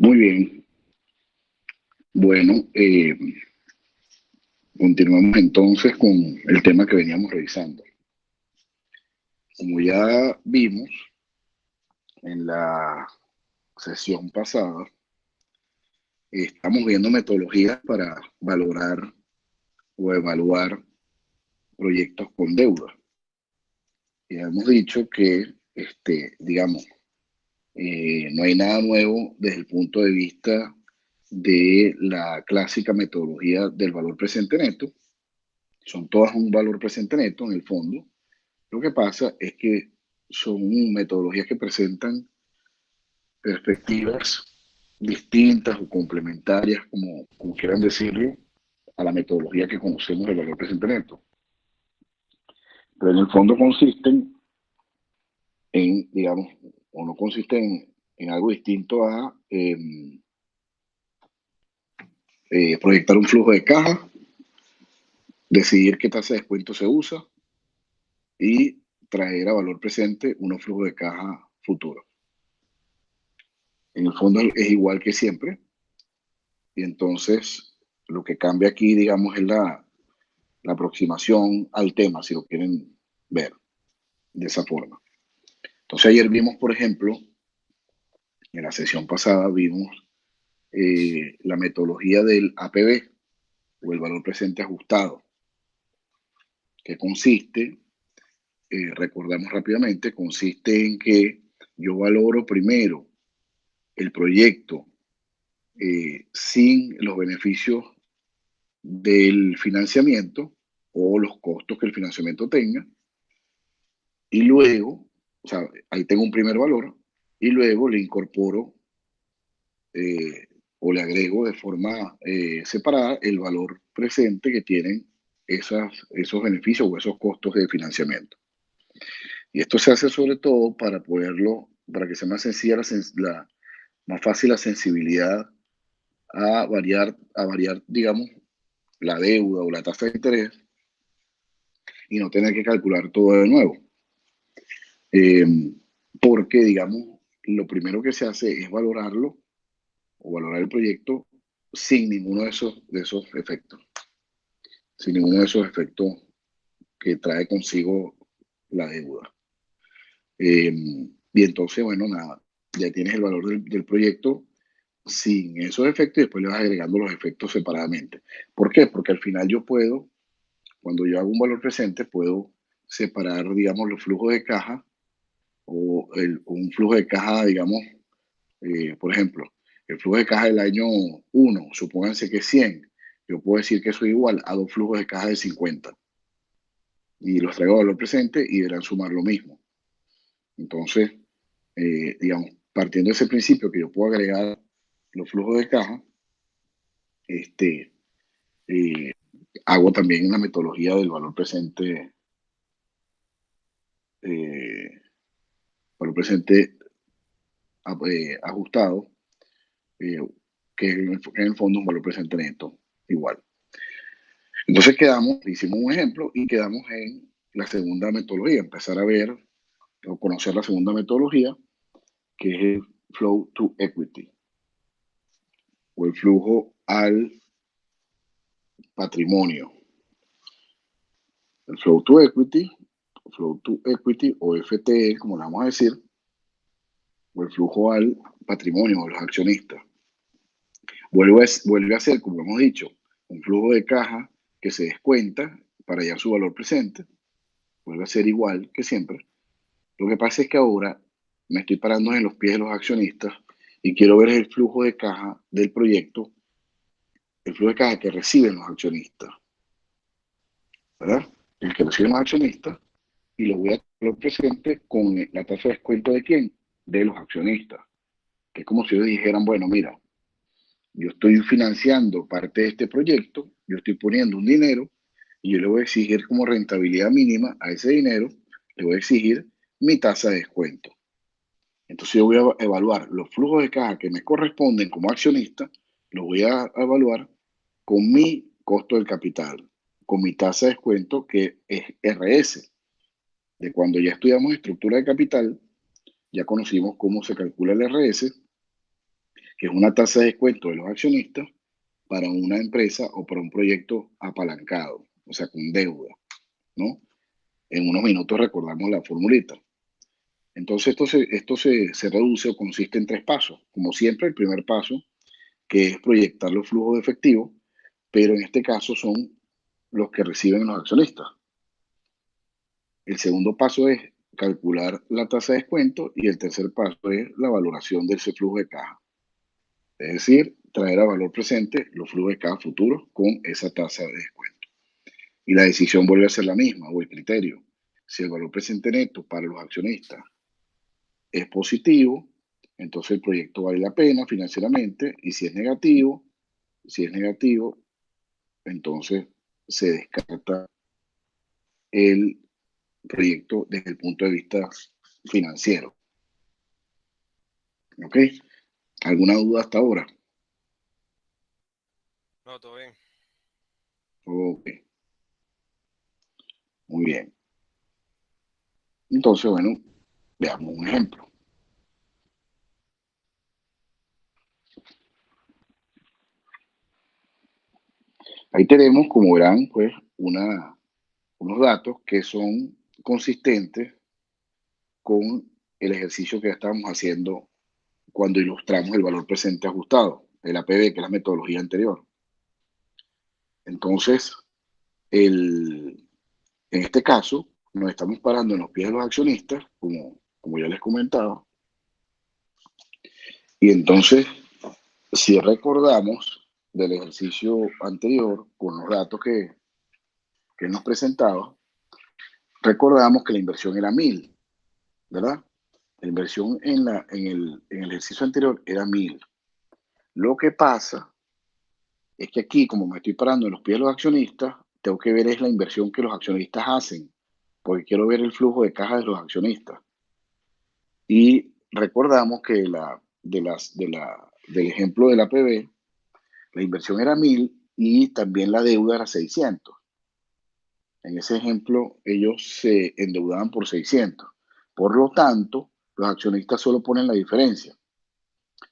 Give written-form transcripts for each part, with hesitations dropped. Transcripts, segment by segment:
Muy bien. Bueno, continuamos entonces con el tema que veníamos revisando. Como ya vimos en la sesión pasada, estamos viendo metodologías para valorar o evaluar proyectos con deuda. Y hemos dicho que, digamos, no hay nada nuevo desde el punto de vista de la clásica metodología del valor presente neto. Son todas un valor presente neto en el fondo. Lo que pasa es que son metodologías que presentan perspectivas distintas o complementarias, como quieran decirlo, a la metodología que conocemos del valor presente neto. Pero en el fondo consisten en, digamos, o no consisten en algo distinto a proyectar un flujo de caja, decidir qué tasa de descuento se usa y traer a valor presente unos flujos de caja futuros. En el fondo es igual que siempre, y entonces lo que cambia aquí, digamos, es la aproximación al tema, si lo quieren ver de esa forma. Entonces ayer vimos, por ejemplo, en la sesión pasada vimos la metodología del APB, o el valor presente ajustado, que consiste, recordamos rápidamente, consiste en que yo valoro primero el proyecto sin los beneficios del financiamiento o los costos que el financiamiento tenga, y luego, o sea, ahí tengo un primer valor, y luego le incorporo eh, o le agrego de forma separada el valor presente que tienen esos beneficios o esos costos de financiamiento. Y esto se hace sobre todo para que sea más sencilla, más fácil la sensibilidad a variar, digamos, la deuda o la tasa de interés y no tener que calcular todo de nuevo. Eh, Porque, digamos, lo primero que se hace es valorarlo o valorar el proyecto sin ninguno de esos efectos, sin ninguno de esos efectos que trae consigo la deuda. Eh, y entonces, bueno, nada, ya tienes el valor del proyecto sin esos efectos y después le vas agregando los efectos separadamente. ¿Por qué? Porque al final yo puedo, cuando yo hago un valor presente, puedo separar, digamos, los flujos de caja o un flujo de caja, digamos, por ejemplo, el flujo de caja del año 1, supónganse que es 100, yo puedo decir que eso es igual a dos flujos de caja de 50 y los traigo a valor presente y deberán sumar lo mismo. Entonces, digamos, partiendo de ese principio que yo puedo agregar los flujos de caja, este, eh, hago también una metodología del eh, valor presente ajustado, eh, que es en el fondo un valor presente neto igual. Entonces hicimos un ejemplo y quedamos en la segunda metodología, empezar a ver o conocer la segunda metodología, que es el flow to equity o el flujo al patrimonio. El flow to equity o FTE, como le vamos a decir, o el flujo al patrimonio de los accionistas. Vuelve a ser, como hemos dicho, un flujo de caja que se descuenta para hallar su valor presente. Vuelve a ser igual que siempre. Lo que pasa es que ahora me estoy parando en los pies de los accionistas y quiero ver el flujo de caja del proyecto, el flujo de caja que reciben los accionistas, ¿verdad? El que reciben los accionistas, y lo voy a tener presente con la tasa de descuento de quién, de los accionistas, que es como si ellos dijeran, bueno, mira, yo estoy financiando parte de este proyecto, yo estoy poniendo un dinero y yo le voy a exigir como rentabilidad mínima a ese dinero, le voy a exigir mi tasa de descuento. Entonces yo voy a evaluar los flujos de caja que me corresponden como accionista, los voy a evaluar con mi costo del capital, con mi tasa de descuento que es RS. De cuando ya estudiamos estructura de capital, ya conocimos cómo se calcula el RS, que es una tasa de descuento de los accionistas para una empresa o para un proyecto apalancado, o sea, con deuda, ¿no? En unos minutos recordamos la formulita. Entonces, se reduce o consiste en tres pasos. Como siempre, el primer paso, que es proyectar los flujos de efectivo, pero en este caso son los que reciben los accionistas. El segundo paso es calcular la tasa de descuento y el tercer paso es la valoración de ese flujo de caja. Es decir, traer a valor presente los flujos de caja futuros con esa tasa de descuento. Y la decisión vuelve a ser la misma, o el criterio. Si el valor presente neto para los accionistas es positivo, entonces el proyecto vale la pena financieramente, y si es negativo, entonces se descarta el proyecto desde el punto de vista financiero. ¿Ok? ¿Alguna duda hasta ahora? No, todo bien. Ok, muy bien. Entonces, bueno, veamos un ejemplo. Ahí tenemos, como verán, pues, unos datos que son consistentes con el ejercicio que ya estábamos haciendo cuando ilustramos el valor presente ajustado, el APB, que es la metodología anterior. Entonces, en este caso, nos estamos parando en los pies de los accionistas, como ya les comentaba, y entonces, si recordamos del ejercicio anterior, con los datos que nos presentaba, recordamos que la inversión era 1000, ¿verdad? La inversión en el ejercicio anterior era 1000. Lo que pasa es que aquí, como me estoy parando en los pies de los accionistas, tengo que ver es la inversión que los accionistas hacen, porque quiero ver el flujo de caja de los accionistas. Y recordamos que del ejemplo del APB, la inversión era 1000 y también la deuda era 600. En ese ejemplo, ellos se endeudaban por 600. Por lo tanto, los accionistas solo ponen la diferencia.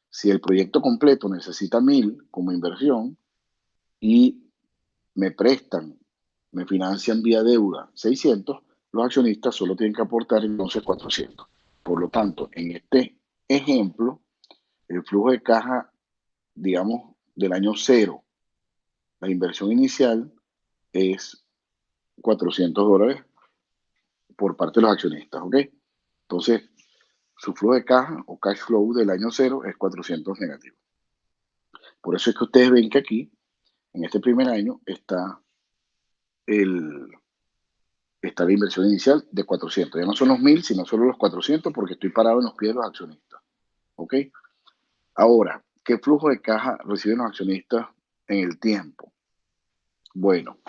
Si el proyecto completo necesita 1000 como inversión y me prestan, me financian vía deuda 600, los accionistas solo tienen que aportar entonces 400. Por lo tanto, en este ejemplo, el flujo de caja, digamos, del año cero, la inversión inicial es $400 por parte de los accionistas, ¿ok? Entonces, su flujo de caja o cash flow del año cero es 400 negativo. Por eso es que ustedes ven que aquí, en este primer año, el, está la inversión inicial de 400. Ya no son los 1000, sino solo los 400 porque estoy parado en los pies de los accionistas. ¿Ok? Ahora, ¿qué flujo de caja reciben los accionistas en el tiempo? Bueno,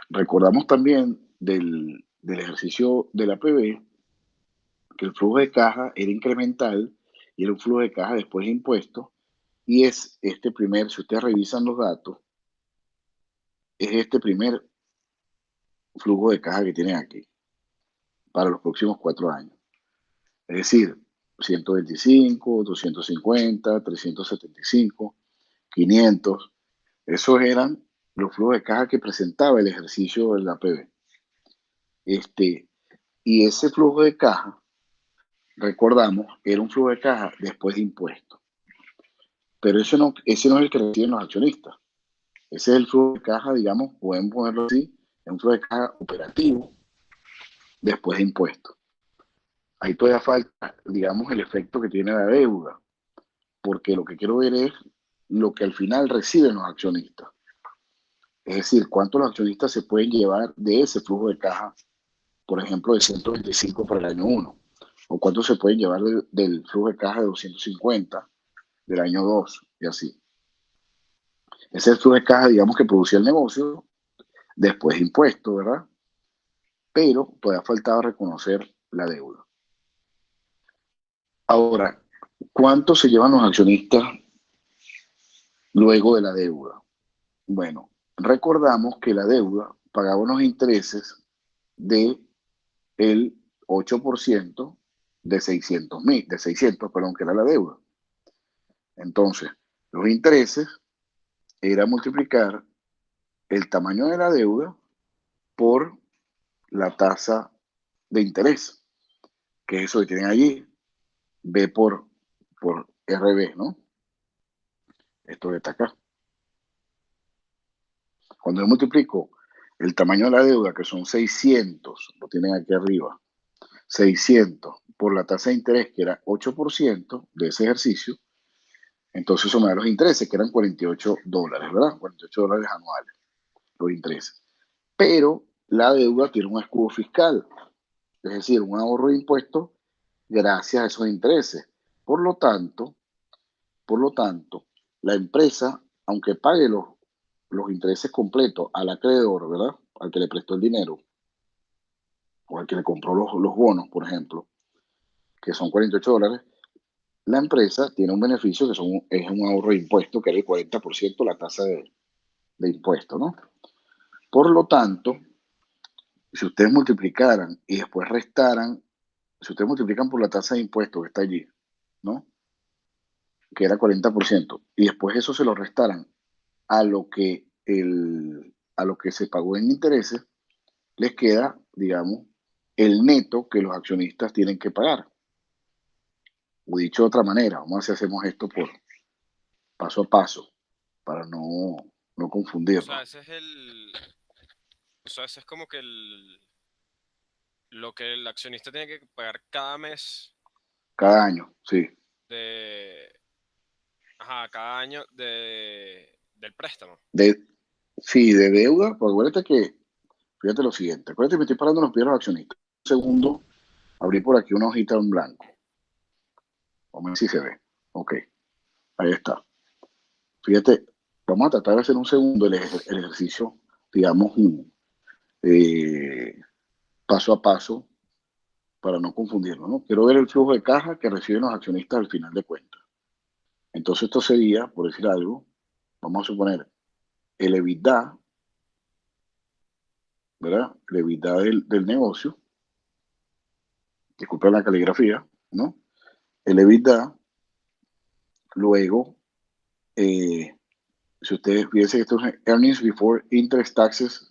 recordamos también del ejercicio de la PB que el flujo de caja era incremental y era un flujo de caja después de impuestos, y es este primer, si ustedes revisan los datos, es este primer flujo de caja que tienen aquí para los próximos 4 años. Es decir, 125, 250, 375, 500. Esos eran los flujos de caja que presentaba el ejercicio de la PB. Y ese flujo de caja, recordamos, era un flujo de caja después de impuestos. Pero ese no es el que reciben los accionistas. Ese es el flujo de caja, digamos, podemos ponerlo así, es un flujo de caja operativo después de impuestos. Ahí todavía falta, digamos, el efecto que tiene la deuda, porque lo que quiero ver es lo que al final reciben los accionistas. Es decir, cuánto los accionistas se pueden llevar de ese flujo de caja, por ejemplo, de 125 para el año 1, o cuánto se pueden llevar del flujo de caja de 250 del año 2, y así. Ese es el flujo de caja, digamos, que producía el negocio después de impuestos, ¿verdad? Pero todavía faltaba reconocer la deuda. Ahora, ¿cuánto se llevan los accionistas luego de la deuda? Bueno, recordamos que la deuda pagaba unos intereses de el 8% de 600, perdón, que era la deuda. Entonces, los intereses era multiplicar el tamaño de la deuda por la tasa de interés, que es eso que tienen allí, B por RB, ¿no? Esto que está acá. Cuando yo multiplico el tamaño de la deuda, que son 600, lo tienen aquí arriba, 600 por la tasa de interés, que era 8% de ese ejercicio, entonces eso me da los intereses, que eran $48, ¿verdad? $48 anuales, los intereses. Pero la deuda tiene un escudo fiscal, es decir, un ahorro de impuestos gracias a esos intereses. Por lo tanto, la empresa, aunque pague los intereses completos al acreedor, ¿verdad? Al que le prestó el dinero, o al que le compró los bonos, por ejemplo, que son $48, la empresa tiene un beneficio que es un ahorro de impuestos, que es el 40% la tasa de impuesto, ¿no? Por lo tanto, si ustedes multiplicaran y después restaran, si ustedes multiplican por la tasa de impuestos que está allí, ¿no? Que era 40%, y después eso se lo restaran a lo que, a lo que se pagó en intereses, les queda, digamos, el neto que los accionistas tienen que pagar. O dicho de otra manera, vamos a ver si hacemos esto por paso a paso, para no O sea, confundirnos. ese es o sea, ese es como que lo que el accionista tiene que pagar cada mes Cada año, sí. de, ajá, cada año del préstamo. De, sí, de deuda, pues acuérdate que, fíjate lo siguiente, acuérdate que me estoy parando en los pies de los accionistas. Un segundo, abrí por aquí una hojita en blanco. Vamos a ver si se ve. Ok, ahí está. Fíjate, vamos a tratar de hacer un segundo el ejercicio, digamos, eh, paso a paso para no confundirlo, ¿no? Quiero ver el flujo de caja que reciben los accionistas al final de cuentas. Entonces esto sería, por decir algo, vamos a suponer el EBITDA, ¿verdad? El EBITDA del negocio, disculpen la caligrafía, ¿no? El EBITDA, luego, si ustedes fíjense que esto es earnings before interest, taxes,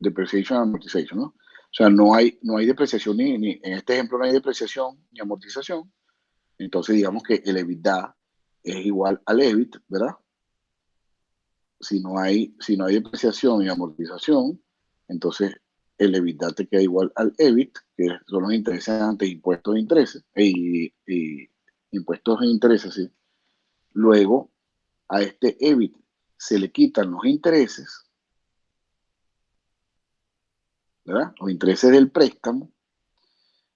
depreciation and amortization, ¿no? O sea, no hay depreciación en este ejemplo no hay depreciación ni amortización. Entonces digamos Ujú. que el EBITDA es igual al EBIT, ¿verdad? Si no hay depreciación y amortización, entonces el EBITDA te queda igual al EBIT, que son los intereses antes impuestos de intereses, y impuestos de intereses, ¿sí? Luego, a este EBIT se le quitan los intereses, ¿verdad? Los intereses del préstamo,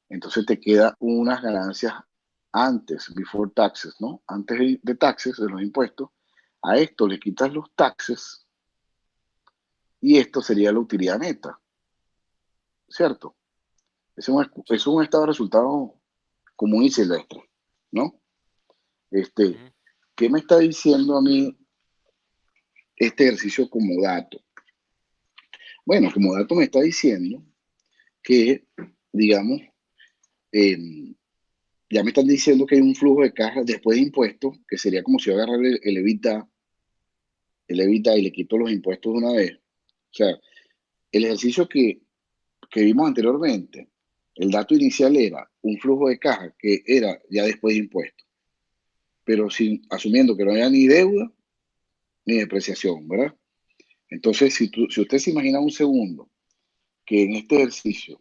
entonces te queda unas ganancias antes, before taxes, ¿no? Antes de taxes, de los impuestos. A esto le quitas los taxes y esto sería la utilidad neta, ¿cierto? Es Sí. un estado de resultado común y silvestre, ¿no? Este, Ujú. ¿Qué me está diciendo a mí este ejercicio como dato? Bueno, como dato me está diciendo que, digamos, eh, ya me están diciendo que hay un flujo de caja después de impuestos, que sería como si yo agarrara el EBITDA y le quito los impuestos de una vez. O sea, el ejercicio que vimos anteriormente, el dato inicial era un flujo de caja que era ya después de impuestos, pero asumiendo que no haya ni deuda ni depreciación, ¿verdad? Entonces, si usted se imagina un segundo que en este ejercicio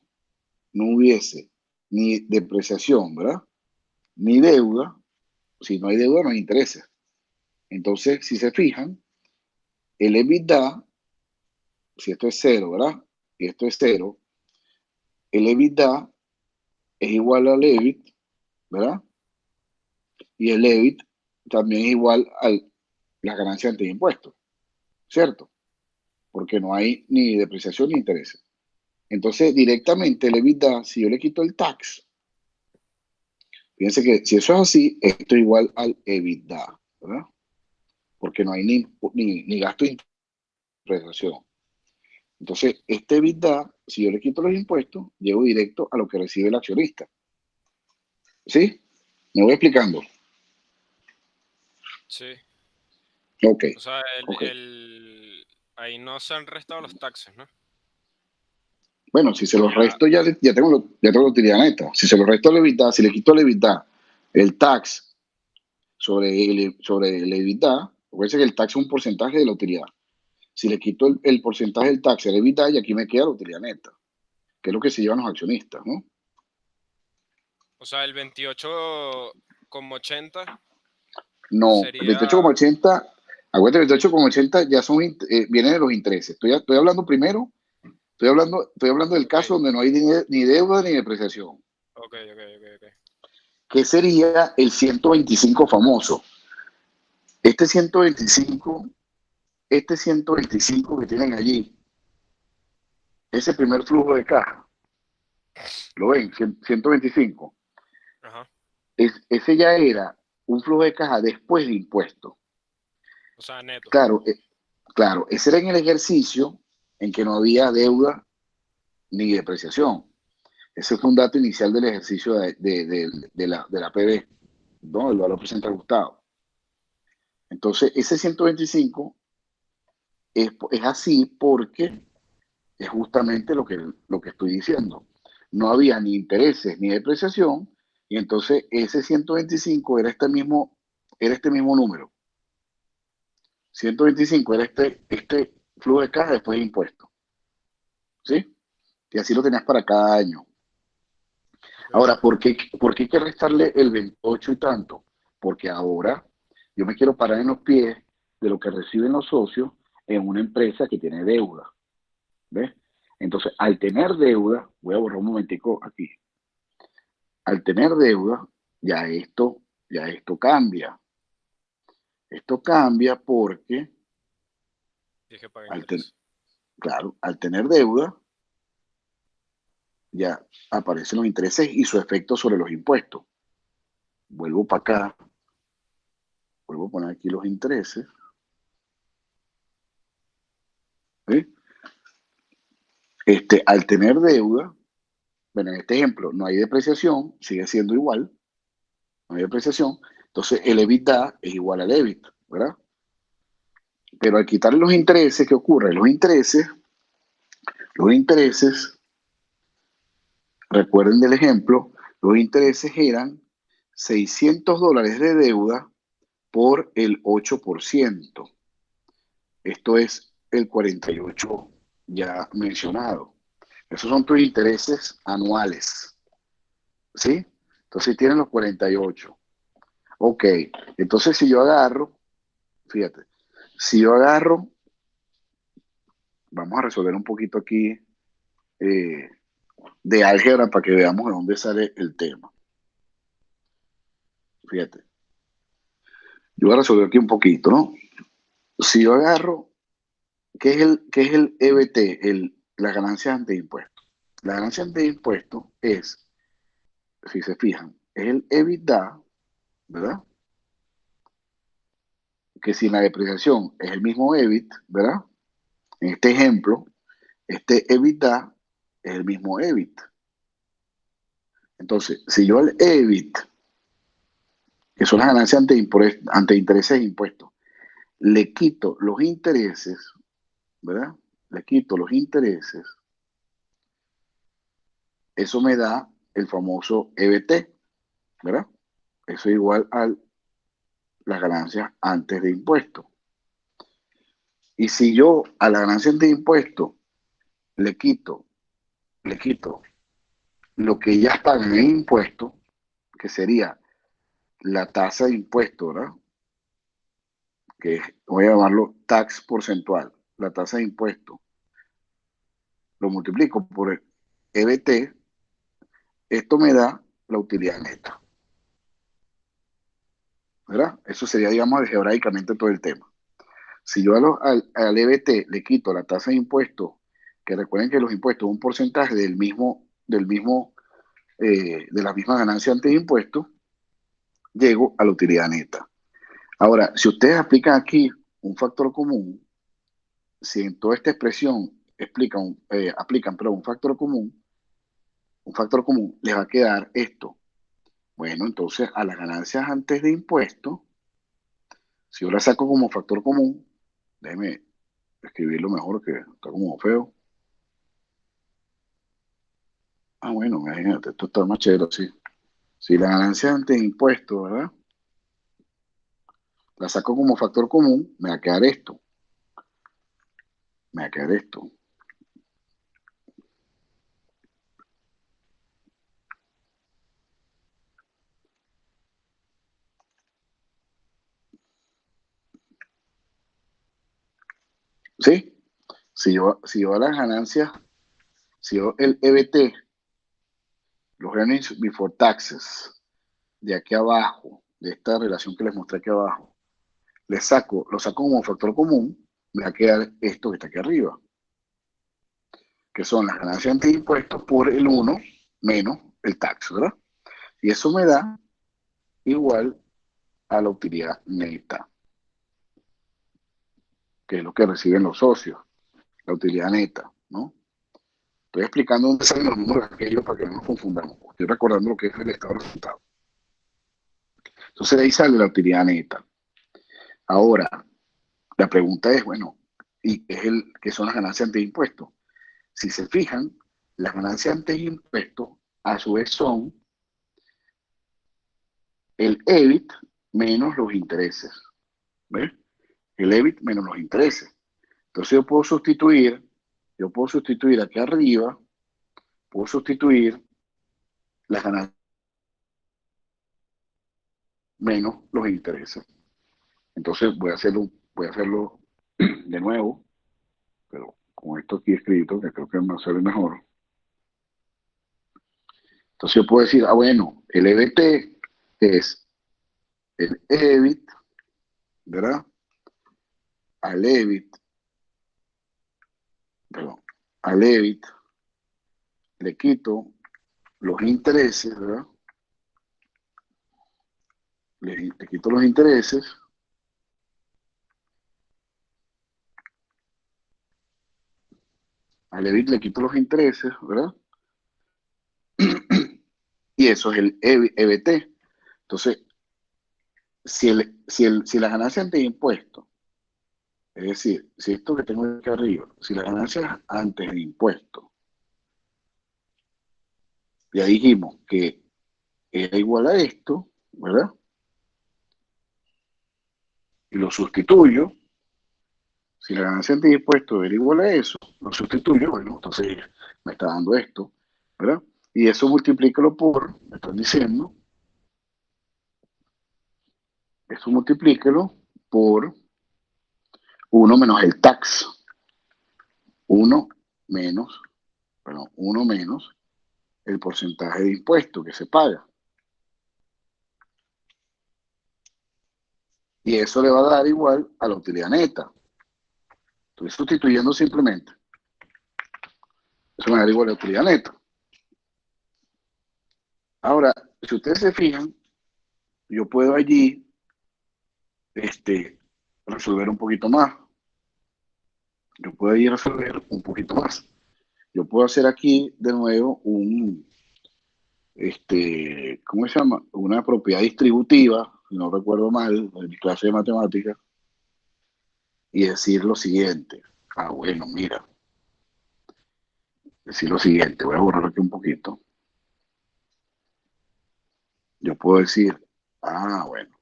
no hubiese ni depreciación, ¿verdad? Ni deuda, si no hay deuda no hay intereses. Entonces, si se fijan, el EBITDA, si esto es cero, ¿verdad? Y esto es cero, el EBITDA es igual al EBIT, ¿verdad? Y el EBIT también es igual a las ganancias antes de impuestos, ¿cierto? Porque no hay ni depreciación ni intereses. Entonces, directamente el EBITDA, si yo le quito el tax, fíjense que si eso es así, esto es igual al EBITDA, ¿verdad? Porque no hay ni gasto de interpretación. Entonces, este EBITDA, si yo le quito los impuestos, llego directo a lo que recibe el accionista. ¿Sí? Me voy explicando. Sí. Ok, O sea, ok. ahí no se han restado los taxes, ¿no? Bueno, si se O los ya, resto, ya tengo la utilidad neta. Si se los resto al EBITDA, si le quito al EBITDA el tax sobre el EBITDA, recuerden que el tax es un porcentaje de la utilidad. Si le quito el porcentaje del tax al EBITDA, y aquí me queda la utilidad neta, que es lo que se llevan los accionistas, ¿no? o sea, el 28,80 No, el sería, 28,80, acuérdate, el 28,80 ya viene de los intereses. Estoy hablando primero, estoy hablando del ok, caso donde no hay ni deuda ni depreciación, ok, ok, ok, ok. que sería el 125 famoso. Este 125, este 125 que tienen allí, ese primer flujo de caja, ¿lo ven? 125. Ajá. Ese ya era un flujo de caja después de impuestos. O sea, neto. Claro, claro, ese era en el ejercicio en que no había deuda ni depreciación. Ese fue un dato inicial del ejercicio de la PB, ¿no? El valor presente ajustado. Entonces, ese 125 es así porque es justamente lo que estoy diciendo. No había ni intereses ni depreciación, y entonces ese 125 era este mismo número. 125 era este flujo de caja después de impuestos, ¿sí? Y así lo tenías para cada año. Ok. Ahora, ¿por qué hay que restarle el 28 y tanto? Porque ahora yo me quiero parar en los pies de lo que reciben los socios en una empresa que tiene deuda, ¿ves? Entonces, al tener deuda, voy a borrar un momentico aquí, al tener deuda, ya esto cambia. Esto cambia porque, Tienes que pagar al ten- interés. claro, al tener deuda, ya aparecen los intereses y su efecto sobre los impuestos. Vuelvo para acá, vuelvo a poner aquí los intereses, ¿sí? Al tener deuda, bueno, en este ejemplo no hay depreciación, sigue siendo igual, no hay depreciación, entonces el EBITDA es igual al EBIT, ¿verdad? Pero al quitar los intereses, ¿qué ocurre? Los intereses, recuerden del ejemplo, los intereses eran $600 de deuda por el 8%. Esto es el 48 ya mencionado. Esos son tus intereses anuales, ¿sí? Entonces tienen los 48. Ok, entonces si yo agarro, fíjate, si yo agarro, vamos a resolver un poquito aquí eh, de álgebra para que veamos de dónde sale el tema. Fíjate, yo voy a resolver aquí un poquito, ¿no? Si yo agarro, ¿qué es el EBT? La ganancia ante impuestos. La ganancia ante impuestos es, si se fijan, es el EBITDA, ¿verdad? Que sin la depreciación es el mismo EBIT, ¿verdad? En este ejemplo, este EBITDA es el mismo EBIT. Entonces, si yo al EBIT, que son las ganancias ante intereses e impuestos, le quito los intereses, ¿verdad? Le quito los intereses, eso me da el famoso EBT, ¿verdad? Eso es igual a las ganancias antes de impuestos. Y si yo a la ganancia de impuestos le quito lo que ya pagan en impuestos, que sería la tasa de impuesto, ¿verdad? Que voy a llamarlo tax porcentual, la tasa de impuesto, lo multiplico por el EBT, esto me da la utilidad neta, ¿verdad? Eso sería, digamos, algebraicamente todo el tema. Si yo al EBT le quito la tasa de impuesto, que recuerden que los impuestos son un porcentaje de la misma ganancia antes de impuestos, llego a la utilidad neta. Ahora, si ustedes aplican aquí un factor común, si en toda esta expresión aplican pero un factor común les va a quedar esto. Bueno, entonces a las ganancias antes de impuestos Si yo la saco como factor común, déjeme escribirlo mejor que está como feo. Ah, bueno, imagínate, esto está más chévere así. Si la ganancia antes de impuestos, ¿verdad? La saco como factor común, me va a quedar esto. Me va a quedar esto. ¿Sí? Si yo a las ganancias, si yo el EBT, los earnings before taxes, de aquí abajo, de esta relación que les mostré aquí abajo, lo saco como factor común, me va a quedar esto que está aquí arriba, que son las ganancias antes de impuestos por el 1 menos el tax, ¿verdad? Y eso me da igual a la utilidad neta, que es lo que reciben los socios, la utilidad neta, ¿no? Estoy explicando dónde salen los números aquellos para que no nos confundamos. Estoy recordando lo que es el estado de resultados. Entonces de ahí sale la utilidad neta. Ahora, la pregunta es, bueno, ¿qué son las ganancias antes de impuestos? Si se fijan, las ganancias antes de impuestos a su vez son el EBIT menos los intereses. ¿Ves? El EBIT menos los intereses. Entonces yo puedo sustituir aquí arriba, puedo sustituir las ganancias menos los intereses. Entonces voy a hacerlo de nuevo, pero con esto aquí escrito, que creo que me sale mejor. Entonces yo puedo decir, bueno, el EBT es el EBIT, ¿verdad? Al EBIT, perdón, al EBIT le quito los intereses, ¿verdad? Le quito los intereses, al EBIT le quito los intereses, ¿verdad? Y eso es el EBT. Entonces, si la ganancia ante impuesto, es decir, si esto que tengo aquí arriba, si la ganancia antes de impuesto, ya dijimos que era igual a esto, ¿verdad? Y lo sustituyo, si la ganancia antes de impuesto era igual a eso, lo sustituyo, bueno, entonces me está dando esto, ¿verdad? Y eso multiplícalo por, me están diciendo, eso multiplícalo por 1 menos el tax, 1 menos, perdón, 1 menos el porcentaje de impuesto que se paga. Y eso le va a dar igual a la utilidad neta. Estoy sustituyendo simplemente. Eso me da igual a la utilidad neta. Ahora, si ustedes se fijan, yo puedo allí resolver un poquito más. Yo puedo allí resolver un poquito más. Yo puedo hacer aquí de nuevo ¿cómo se llama? Una propiedad distributiva, si no recuerdo mal, en mi clase de matemáticas, y decir lo siguiente. Bueno, mira, decir lo siguiente, voy a borrar aquí un poquito. Yo puedo decir, bueno,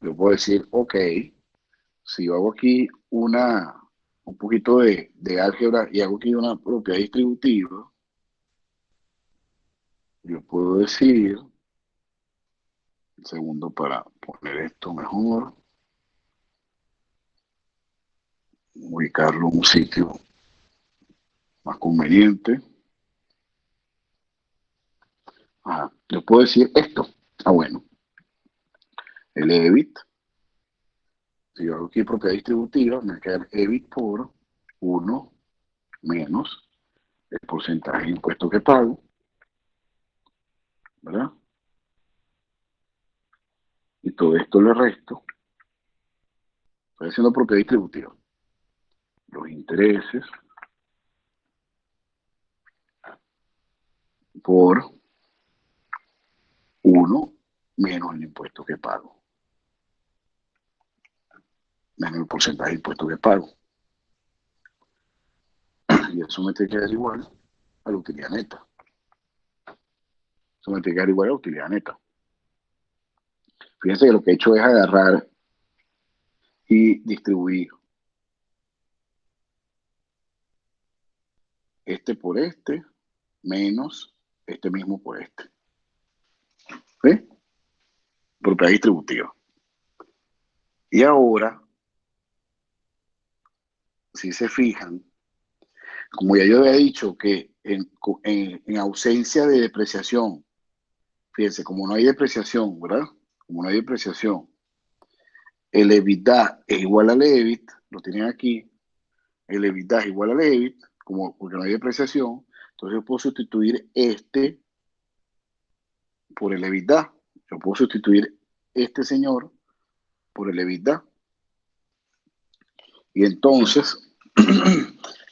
yo puedo decir, ok, si yo hago aquí un poquito de álgebra y hago aquí una propiedad distributiva, yo puedo decir, un segundo para poner esto mejor, ubicarlo en un sitio más conveniente. Yo puedo decir esto. Bueno, el EBIT, si yo hago aquí propiedad distributiva, me va a quedar EBIT por 1 menos el porcentaje de impuesto que pago, ¿verdad? Y todo esto le resto. Estoy haciendo propiedad distributiva. Los intereses por 1 menos el impuesto que pago, menos el porcentaje de impuesto que pago. Y eso me tiene que dar igual a la utilidad neta. Eso me tiene que dar igual a la utilidad neta. Fíjense que lo que he hecho es agarrar y distribuir este por este, menos este mismo por este. ¿Sí? Propiedad distributiva. Y ahora, si se fijan, como ya yo había dicho que en ausencia de depreciación, fíjense, como no hay depreciación, ¿verdad? Como no hay depreciación, el EBITDA es igual al EBIT, lo tienen aquí, el EBITDA es igual al EBIT, como, porque no hay depreciación, entonces yo puedo sustituir este por el EBITDA. Yo puedo sustituir este señor por el EBITDA. Y entonces,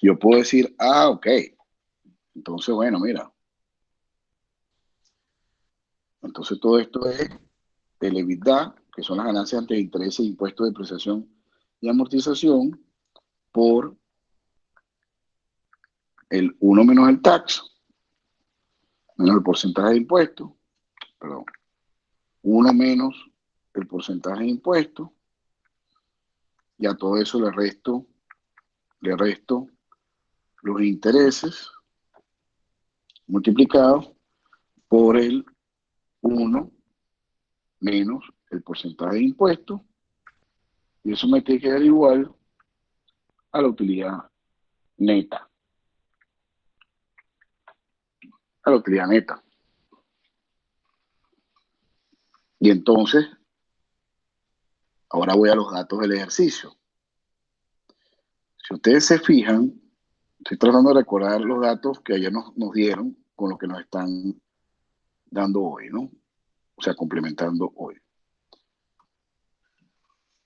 yo puedo decir, ok, entonces, bueno, mira, entonces todo esto es el EBITDA, que son las ganancias ante intereses, impuestos de depreciación y amortización, por el 1 menos el tax, menos el porcentaje de impuestos, perdón, 1 menos el porcentaje de impuestos, y a todo eso le resto los intereses multiplicados por el 1 menos el porcentaje de impuestos, y eso me tiene que dar igual a la utilidad neta. A la utilidad neta. Y entonces, ahora voy a los datos del ejercicio. Si ustedes se fijan, estoy tratando de recordar los datos que ayer nos dieron con lo que nos están dando hoy, ¿no? O sea, complementando hoy.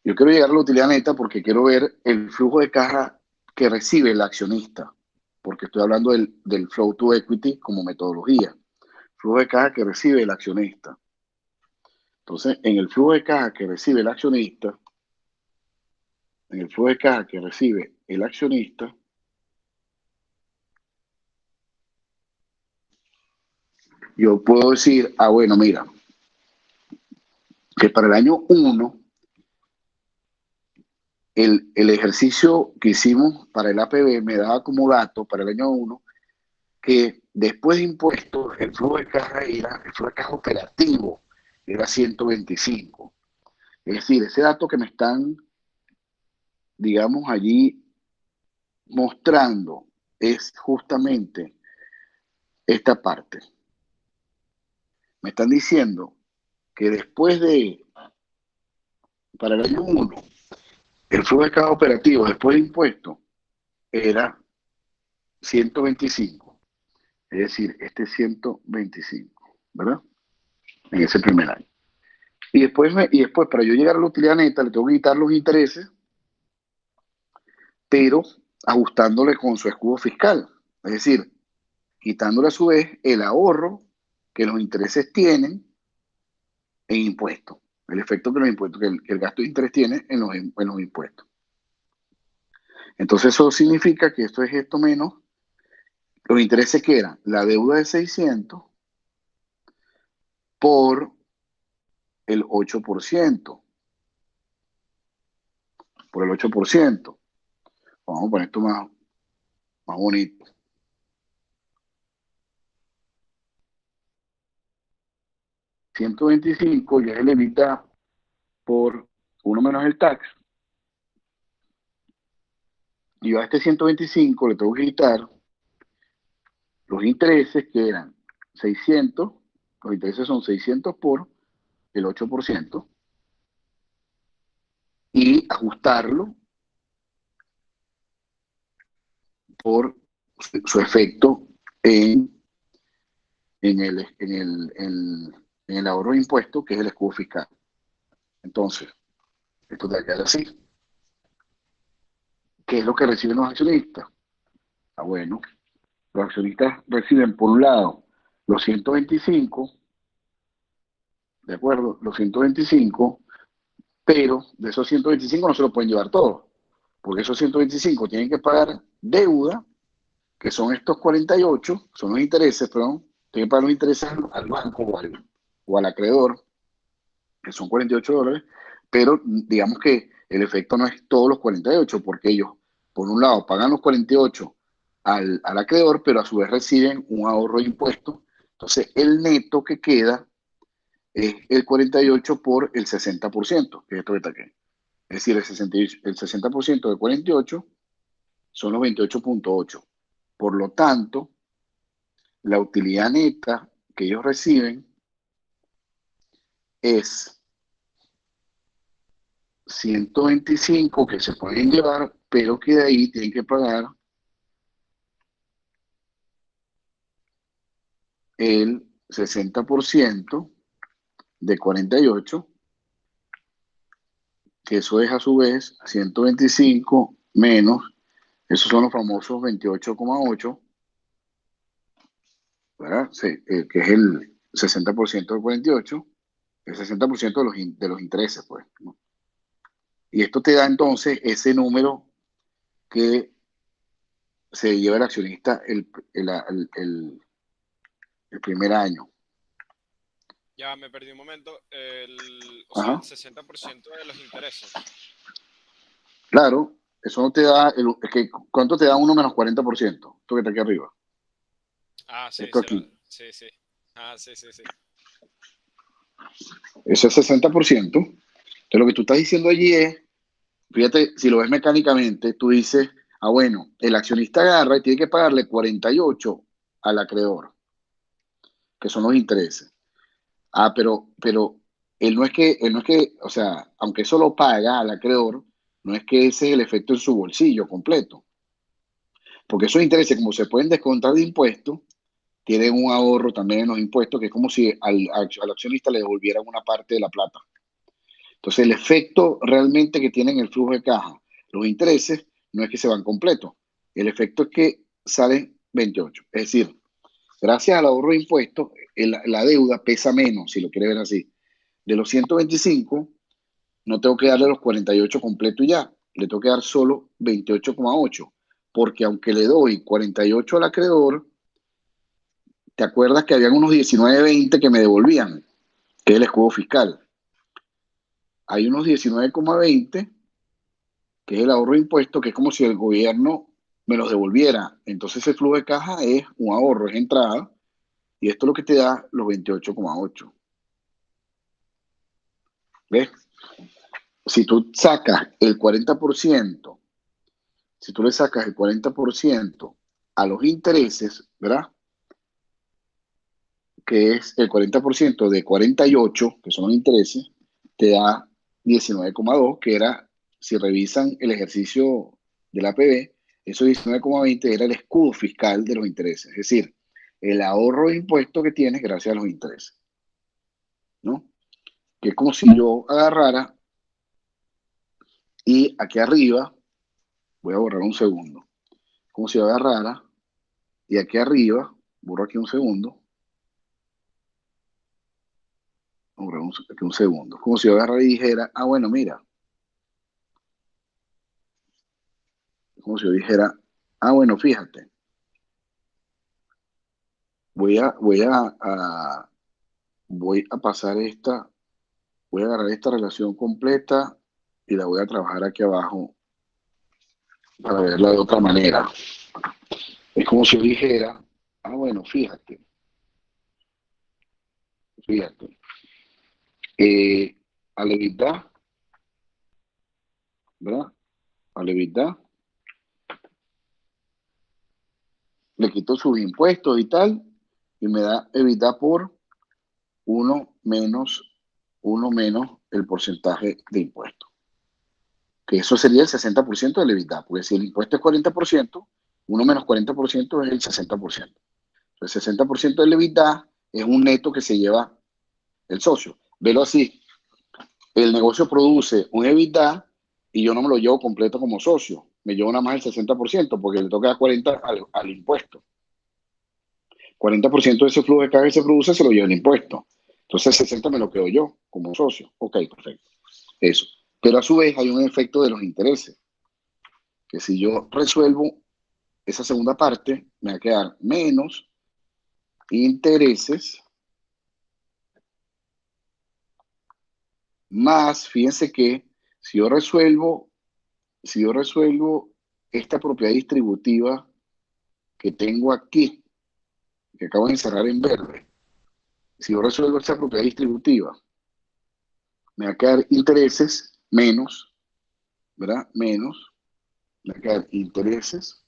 Yo quiero llegar a la utilidad neta porque quiero ver el flujo de caja que recibe el accionista, porque estoy hablando del flow to equity como metodología. Flujo de caja que recibe el accionista. Entonces, en el flujo de caja que recibe el accionista, en el flujo de caja que recibe el accionista, yo puedo decir, bueno, mira, que para el año 1, el ejercicio que hicimos para el APB me daba como dato para el año 1 que después de impuestos el flujo de caja el flujo de caja operativo era 125. Es decir, ese dato que me están, digamos, allí mostrando es justamente esta parte. Me están diciendo que para el año 1, el flujo de caja operativo después de impuestos era 125. Es decir, este 125, ¿verdad? En ese primer año. Y después, para yo llegar a la utilidad neta, le tengo que quitar los intereses, pero ajustándole con su escudo fiscal. Es decir, quitándole a su vez el ahorro que los intereses tienen en impuestos. El efecto que los impuestos, que el gasto de interés tiene en los impuestos. Entonces eso significa que esto es esto menos los intereses que eran la deuda de 600 por el 8%. Por el 8%. Vamos a poner esto más bonito. $125 ya es el EBITDA por 1 menos el tax. Y yo a este 125 le tengo que quitar los intereses que eran 600, los intereses son 600 por el 8%, y ajustarlo por su efecto en el ahorro de impuestos, que es el escudo fiscal. Entonces, esto te queda así. ¿Qué es lo que reciben los accionistas? Bueno, los accionistas reciben por un lado los 125 ¿de acuerdo? Los 125, pero de esos 125 no se lo pueden llevar todos, porque esos 125 tienen que pagar deuda, que son estos 48, son los intereses, perdón, tienen que pagar los intereses al banco o al acreedor, que son $48, pero digamos que el efecto no es todos los 48, porque ellos, por un lado, pagan los 48 al acreedor, pero a su vez reciben un ahorro de impuestos. Entonces, el neto que queda es el 48 por el 60%, que es esto que está aquí. Es decir, el 60% de 48 son los 28.8. Por lo tanto, la utilidad neta que ellos reciben es 125 que se pueden llevar, pero que de ahí tienen que pagar el 60% de 48, que eso es a su vez 125 menos, esos son los famosos 28,8, ¿verdad? Sí, que es el 60% de 48, el 60% de los intereses, pues, ¿no? Y esto te da entonces ese número que se lleva el accionista el primer año. Ya me perdí un momento. O sea, el Ajá. 60% de los intereses. Claro, eso no te da, es que, ¿cuánto te da 1 menos 40%? Esto que está aquí arriba. Ah, sí, Esto aquí. sí, sí. Ah, sí, sí, sí. Ese es 60%. Entonces lo que tú estás diciendo allí es, fíjate, si lo ves mecánicamente, tú dices, ah, bueno, el accionista agarra y tiene que pagarle 48 al acreedor, que son los intereses. Ah, pero él no es que, o sea, aunque eso lo paga al acreedor, no es que ese es el efecto en su bolsillo completo. Porque esos intereses, como se pueden descontar de impuestos, tienen un ahorro también en los impuestos, que es como si al accionista le devolvieran una parte de la plata. Entonces, el efecto realmente que tienen el flujo de caja, los intereses, no es que se van completos. El efecto es que salen 28. Es decir, gracias al ahorro de impuestos, la deuda pesa menos, si lo quiere ver así. De los 125, no tengo que darle los 48 completos y ya. Le tengo que dar solo 28,8. Porque aunque le doy 48 al acreedor, ¿te acuerdas que habían unos 19,20 que me devolvían? Que es el escudo fiscal. Hay unos 19,20 que es el ahorro de impuestos, que es como si el gobierno me los devolviera. Entonces ese flujo de caja es un ahorro, es entrada, y esto es lo que te da los 28,8. ¿Ves? Si tú sacas el 40%, si tú le sacas el 40% a los intereses, ¿verdad? Que es el 40% de 48, que son los intereses, te da 19,2, que era, si revisan el ejercicio del APB, esos 19,20 era el escudo fiscal de los intereses, es decir, el ahorro de impuestos que tienes gracias a los intereses, ¿no? Que es como si yo agarrara y aquí arriba, voy a borrar un segundo, como si yo agarrara y aquí arriba, borro aquí un segundo, borro aquí un segundo, como si yo agarrara y dijera, ah, bueno, mira, como si yo dijera, ah, bueno, fíjate, voy a voy a pasar esta, voy a agarrar esta relación completa y la voy a trabajar aquí abajo para verla de otra manera. Es como si yo dijera, ah, bueno, fíjate, eh, a la EBITDA, ¿verdad? A la EBITDA le quito sus impuestos y tal, y me da EBITDA por uno menos, uno menos el porcentaje de impuestos. Que eso sería el 60% del EBITDA, porque si el impuesto es 40%, uno menos 40% es el 60%. El 60% del EBITDA es un neto que se lleva el socio. Velo así, el negocio produce un EBITDA y yo no me lo llevo completo como socio, me llevo nada más el 60% porque le toca 40% al impuesto. 40% de ese flujo de caja que se produce se lo lleva el impuesto. Entonces 60 me lo quedo yo como socio. Ok, perfecto. Eso. Pero a su vez hay un efecto de los intereses, que si yo resuelvo esa segunda parte, me va a quedar menos intereses más, fíjense que si yo resuelvo, si yo resuelvo esta propiedad distributiva que tengo aquí, que acabo de encerrar en verde, si yo resuelvo esta propiedad distributiva, me va a quedar intereses menos, ¿verdad? Menos, me va a quedar intereses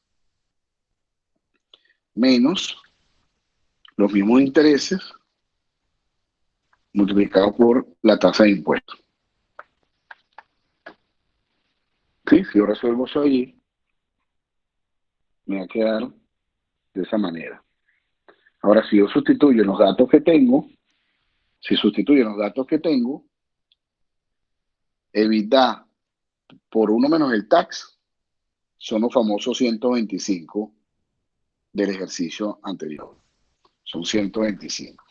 menos los mismos intereses multiplicado por la tasa de impuestos. ¿Sí? Si yo resuelvo eso allí, me va a quedar de esa manera. Ahora, si yo sustituyo los datos que tengo, si sustituyo los datos que tengo, EBITDA por 1 menos el tax, son los famosos 125 del ejercicio anterior. Son 125.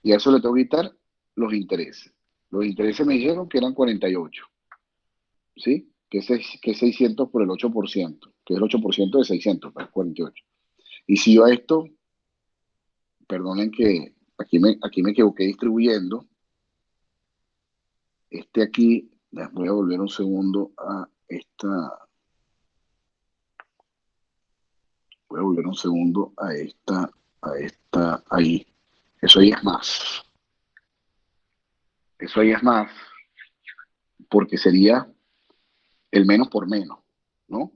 Y a eso le tengo que quitar los intereses. Los intereses me dijeron que eran 48. ¿Sí? Que es 600 por el 8%, que es el 8% de 600, pues 48. Y si yo a esto, perdonen que aquí me equivoqué distribuyendo, aquí, voy a volver un segundo a voy a volver un segundo ahí. Eso ahí es más. Eso ahí es más, porque sería el menos por menos, ¿no?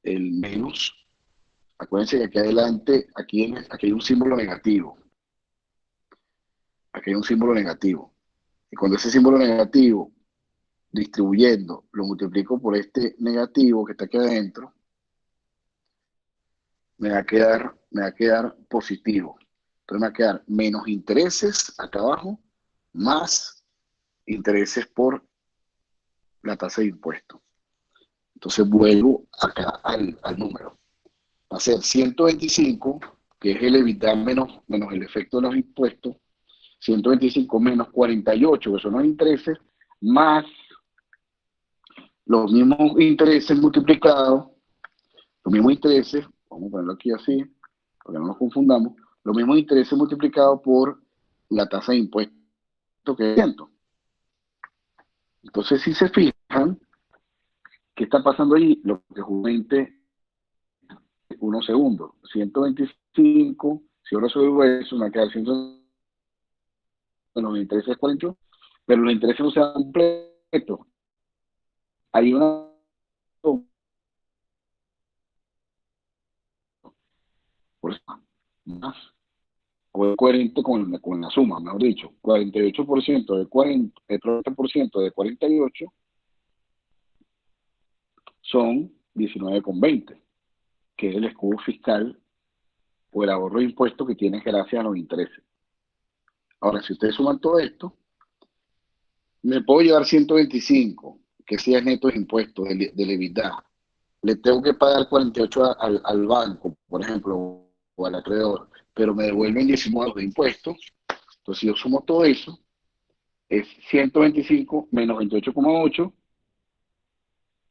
El menos, acuérdense que aquí adelante, aquí hay un símbolo negativo. Aquí hay un símbolo negativo. Y cuando ese símbolo negativo, distribuyendo, lo multiplico por este negativo que está aquí adentro, me va a quedar positivo. Entonces me va a quedar menos intereses acá abajo, más intereses por la tasa de impuesto. Entonces vuelvo acá al número. Va a ser 125, que es el EBITDA menos el efecto de los impuestos, 125 menos 48, que son los intereses, más los mismos intereses multiplicados, los mismos intereses, vamos a ponerlo aquí así, para que no nos confundamos, los mismos intereses multiplicados por la tasa de impuesto que es 100. Entonces, si se fijan, ¿qué está pasando ahí? Lo que justamente unos segundos, 125, si yo resuelvo eso, me va a quedar 100, los intereses 48, pero los intereses no se dan completos. Hay una por eso, más o es coherente con la suma, mejor dicho, 48% de 40, el 30% de 48 son 19,20, que es el escudo fiscal o el ahorro de impuestos que tienes gracias a los intereses. Ahora, si ustedes suman todo esto, me puedo llevar 125, que sí es neto de impuestos, del EBITDA. Le tengo que pagar 48 al banco, por ejemplo, o al acreedor, pero me devuelven 19 de impuestos. Entonces, si yo sumo todo eso, es 125 menos 28,8,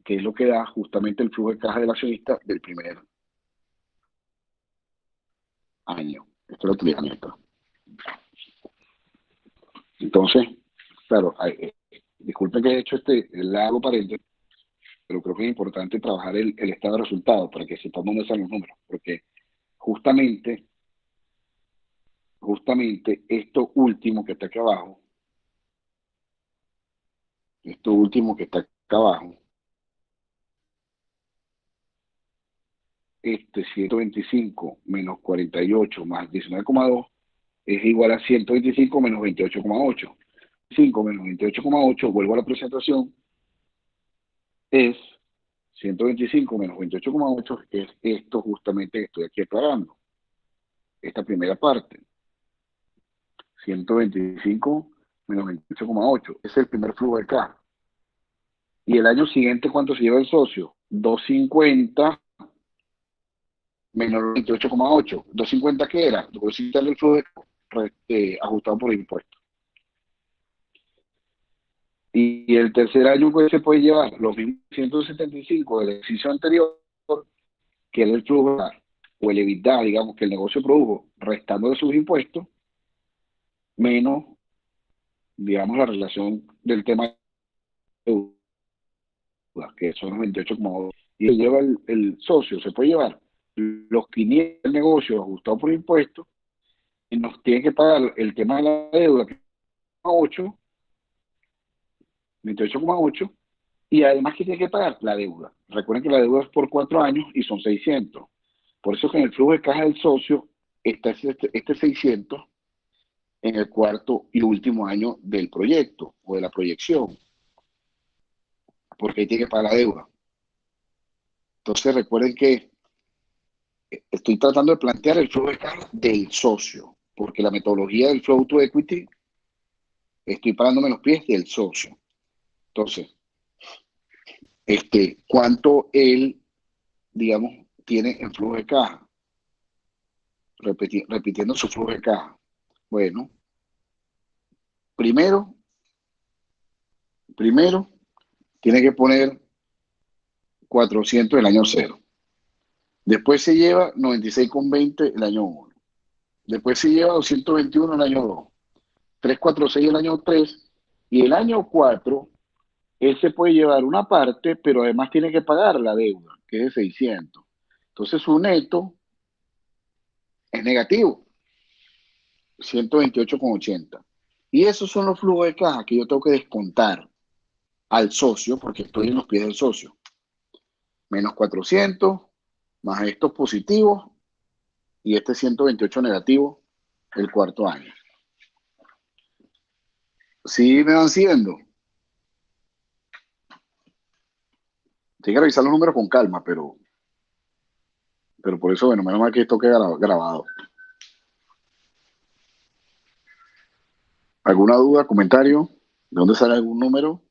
que es lo que da justamente el flujo de caja del accionista del primer año. Esto es la utilidad neta. Entonces, claro, disculpen que he hecho este largo paréntesis, pero creo que es importante trabajar el estado de resultados para que sepamos dónde están los números, porque justamente esto último que está acá abajo, esto último que está acá abajo, este 125 menos 48 más 19,2 es igual a 125 menos 28,8. 5 menos 28,8, vuelvo a la presentación, es 125 menos 28,8, es esto justamente que estoy aquí aclarando. Esta primera parte. 125 menos 28,8. Es el primer flujo de caja. Y el año siguiente, ¿cuánto se lleva el socio? 250 menos 28,8. ¿250 qué era? Voy a citarle el flujo de caja. ajustado por impuestos. Y el tercer año pues se puede llevar los mismos 175 del ejercicio anterior, que era el flujo o el EBITDA, digamos, que el negocio produjo, restando de sus impuestos, menos, digamos, la relación del tema de deuda, que son los 28,2. Y se lleva el socio, se puede llevar los 500 del negocio ajustados por impuestos, y nos tiene que pagar el tema de la deuda, que es 8, 28,8, y además que tiene que pagar la deuda. Recuerden que la deuda es por 4 años y son 600. Por eso que en el flujo de caja del socio está este 600 en el cuarto y último año del proyecto o de la proyección, porque ahí tiene que pagar la deuda. Entonces recuerden que estoy tratando de plantear el flujo de caja del socio, porque la metodología del flow to equity estoy parándome los pies del socio. Entonces, ¿cuánto él, digamos, tiene en flujo de caja? Repitiendo su flujo de caja. Bueno, primero, tiene que poner 400 el año 0. Después se lleva 96,20 el año 1. Después se lleva 221 el año 2. 346 el año 3. Y el año 4, él se puede llevar una parte, pero además tiene que pagar la deuda, que es de 600. Entonces su neto es negativo, 128,80. Y esos son los flujos de caja que yo tengo que descontar al socio, porque estoy en los pies del socio. Menos 400, más estos positivos, y este 128 negativo el cuarto año. Sí me van siguiendo. Tiene que revisar los números con calma, pero por eso, bueno, menos mal que esto queda grabado. ¿Alguna duda, comentario? ¿De dónde sale algún número?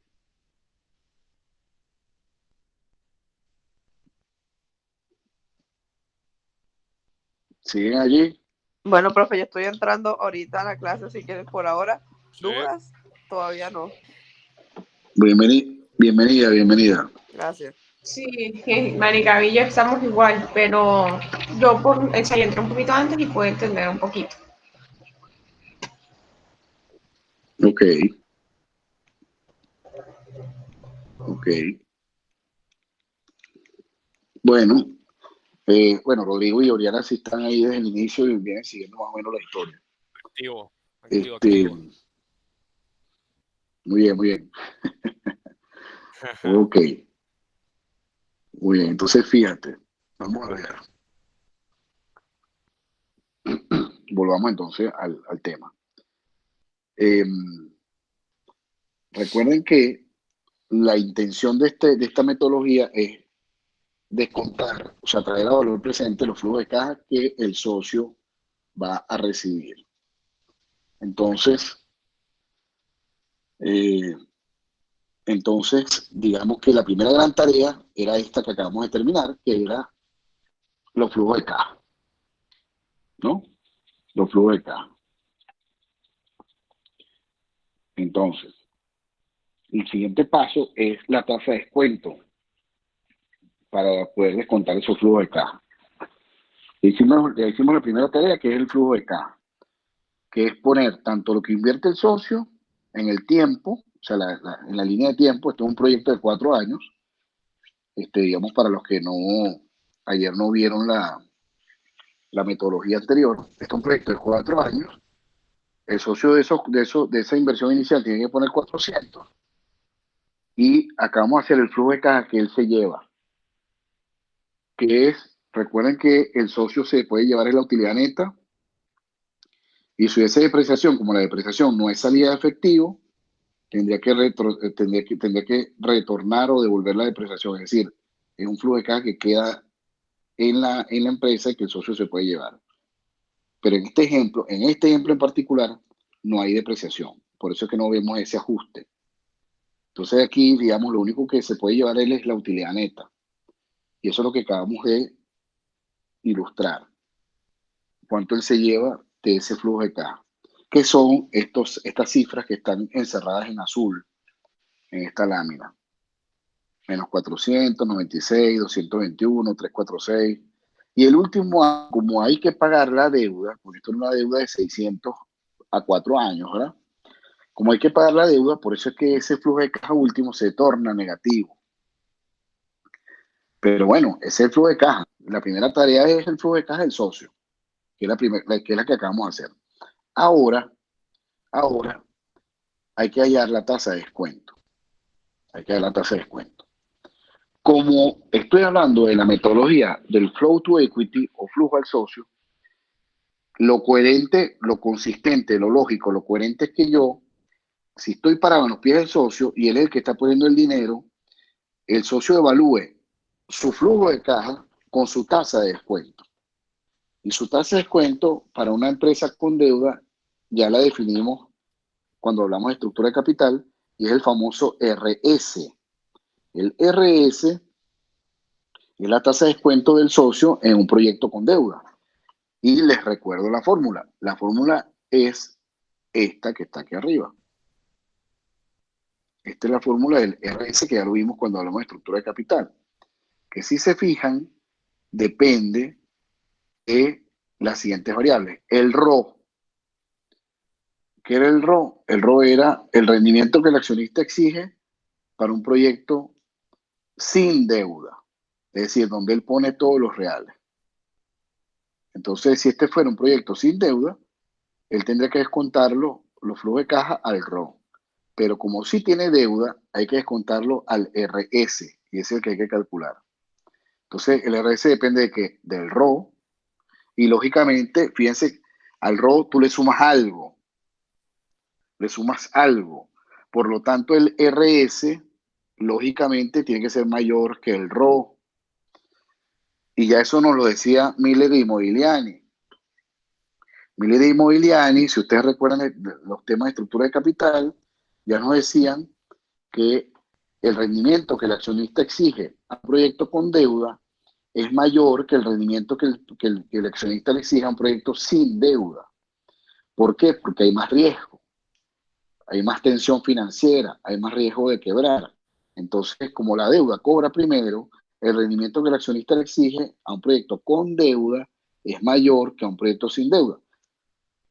¿Siguen allí? Bueno, profe, yo estoy entrando ahorita a la clase, así que por ahora, Sí. dudas, todavía no. Bienvenida. Gracias. Sí, marica, y yo estamos igual, pero yo entré un poquito antes y puedo entender un poquito. Ok. Bueno, Rodrigo y Oriana sí están ahí desde el inicio y vienen siguiendo más o menos la historia. Activo. Muy bien. Ok. Muy bien, entonces fíjate, vamos a ver. Volvamos entonces al tema. Recuerden que la intención de esta metodología es descontar, o sea, traer a valor presente los flujos de caja que el socio va a recibir. Entonces, digamos que la primera gran tarea era esta que acabamos de terminar, que era los flujos de caja, ¿no? Los flujos de caja. Entonces, el siguiente paso es la tasa de descuento para poder descontar esos flujos de caja. Hicimos la primera tarea, que es el flujo de caja, que es poner tanto lo que invierte el socio en el tiempo, o sea, en la línea de tiempo. Esto es un proyecto de 4 años, digamos, para los que ayer no vieron la metodología anterior. Este es un proyecto de 4 años. El socio de esa inversión inicial tiene que poner 400, y acá vamos a hacer el flujo de caja que él se lleva, que es, recuerden que el socio se puede llevar la utilidad neta, y si esa depreciación, como la depreciación no es salida de efectivo, tendría que retornar o devolver la depreciación. Es decir, es un flujo de caja que queda en la empresa y que el socio se puede llevar. Pero en este ejemplo en particular, no hay depreciación. Por eso es que no vemos ese ajuste. Entonces aquí, digamos, lo único que se puede llevar él es la utilidad neta. Y eso es lo que acabamos de ilustrar. ¿Cuánto él se lleva de ese flujo de caja? que son estas cifras que están encerradas en azul en esta lámina. Menos 496, 221, 346. Y el último, como hay que pagar la deuda, porque esto es una deuda de 600 a 4 años, ¿verdad? Como hay que pagar la deuda, por eso es que ese flujo de caja último se torna negativo. Pero bueno, ese es el flujo de caja. La primera tarea es el flujo de caja del socio, que es la que acabamos de hacer. Ahora hay que hallar la tasa de descuento. Hay que hallar la tasa de descuento. Como estoy hablando de la metodología del flow to equity o flujo al socio, lo coherente, lo consistente, lo lógico, lo coherente es que yo, si estoy parado en los pies del socio y él es el que está poniendo el dinero, el socio evalúe su flujo de caja con su tasa de descuento. Y su tasa de descuento para una empresa con deuda ya la definimos cuando hablamos de estructura de capital y es el famoso RS. El RS es la tasa de descuento del socio en un proyecto con deuda. Y les recuerdo la fórmula. La fórmula es esta que está aquí arriba. Esta es la fórmula del RS que ya lo vimos cuando hablamos de estructura de capital. Que si se fijan, depende de las siguientes variables. El RO. ¿Qué era el RO? El RO era el rendimiento que el accionista exige para un proyecto sin deuda. Es decir, donde él pone todos los reales. Entonces, si este fuera un proyecto sin deuda, él tendría que descontarlo, los flujos de caja, al RO. Pero como sí tiene deuda, hay que descontarlo al RS, y ese es el que hay que calcular. Entonces, el RS depende de qué? Del RO, y lógicamente, fíjense, al RO tú le sumas algo. Por lo tanto, el RS, lógicamente, tiene que ser mayor que el RO. Y ya eso nos lo decía Miller y Modigliani. Miller y Modigliani, si ustedes recuerdan los temas de estructura de capital, ya nos decían que el rendimiento que el accionista exige a un proyecto con deuda es mayor que el rendimiento que el accionista le exige a un proyecto sin deuda. ¿Por qué? Porque hay más riesgo, hay más tensión financiera, hay más riesgo de quebrar. Entonces, como la deuda cobra primero, el rendimiento que el accionista le exige a un proyecto con deuda es mayor que a un proyecto sin deuda.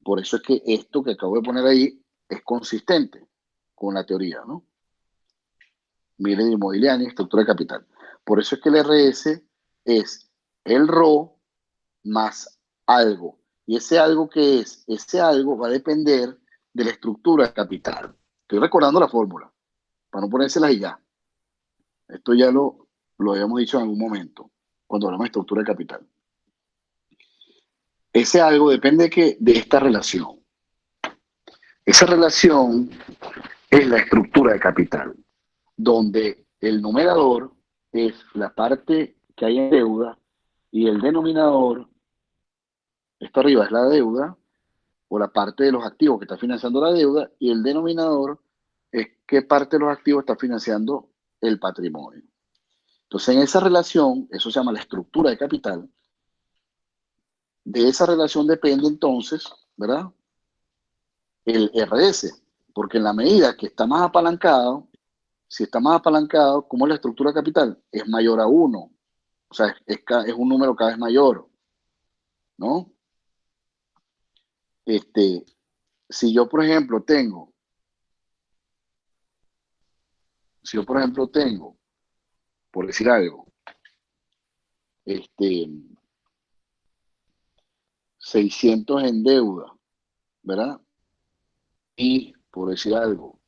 Por eso es que esto que acabo de poner ahí es consistente con la teoría, ¿no? Miller y Modigliani, estructura de capital. Por eso es que el RS es el RO más algo. Y ese algo que es, ese algo va a depender de la estructura de capital. Estoy recordando la fórmula, para no ponérselas y ya. Esto ya lo habíamos dicho en algún momento, cuando hablamos de estructura de capital. Ese algo depende de esta relación. Esa relación es la estructura de capital, donde el numerador es la parte que hay en deuda y el denominador, esto arriba es la deuda o la parte de los activos que está financiando la deuda y el denominador es qué parte de los activos está financiando el patrimonio. Entonces en esa relación, eso se llama la estructura de capital, de esa relación depende entonces, ¿verdad? El RS, porque en la medida que está más apalancado, si está más apalancado, ¿cómo es la estructura de capital? Es mayor a 1. O sea, es un número cada vez mayor, ¿no? Si yo, por ejemplo, tengo, por decir algo, 600 en deuda, ¿verdad? Y, por decir algo,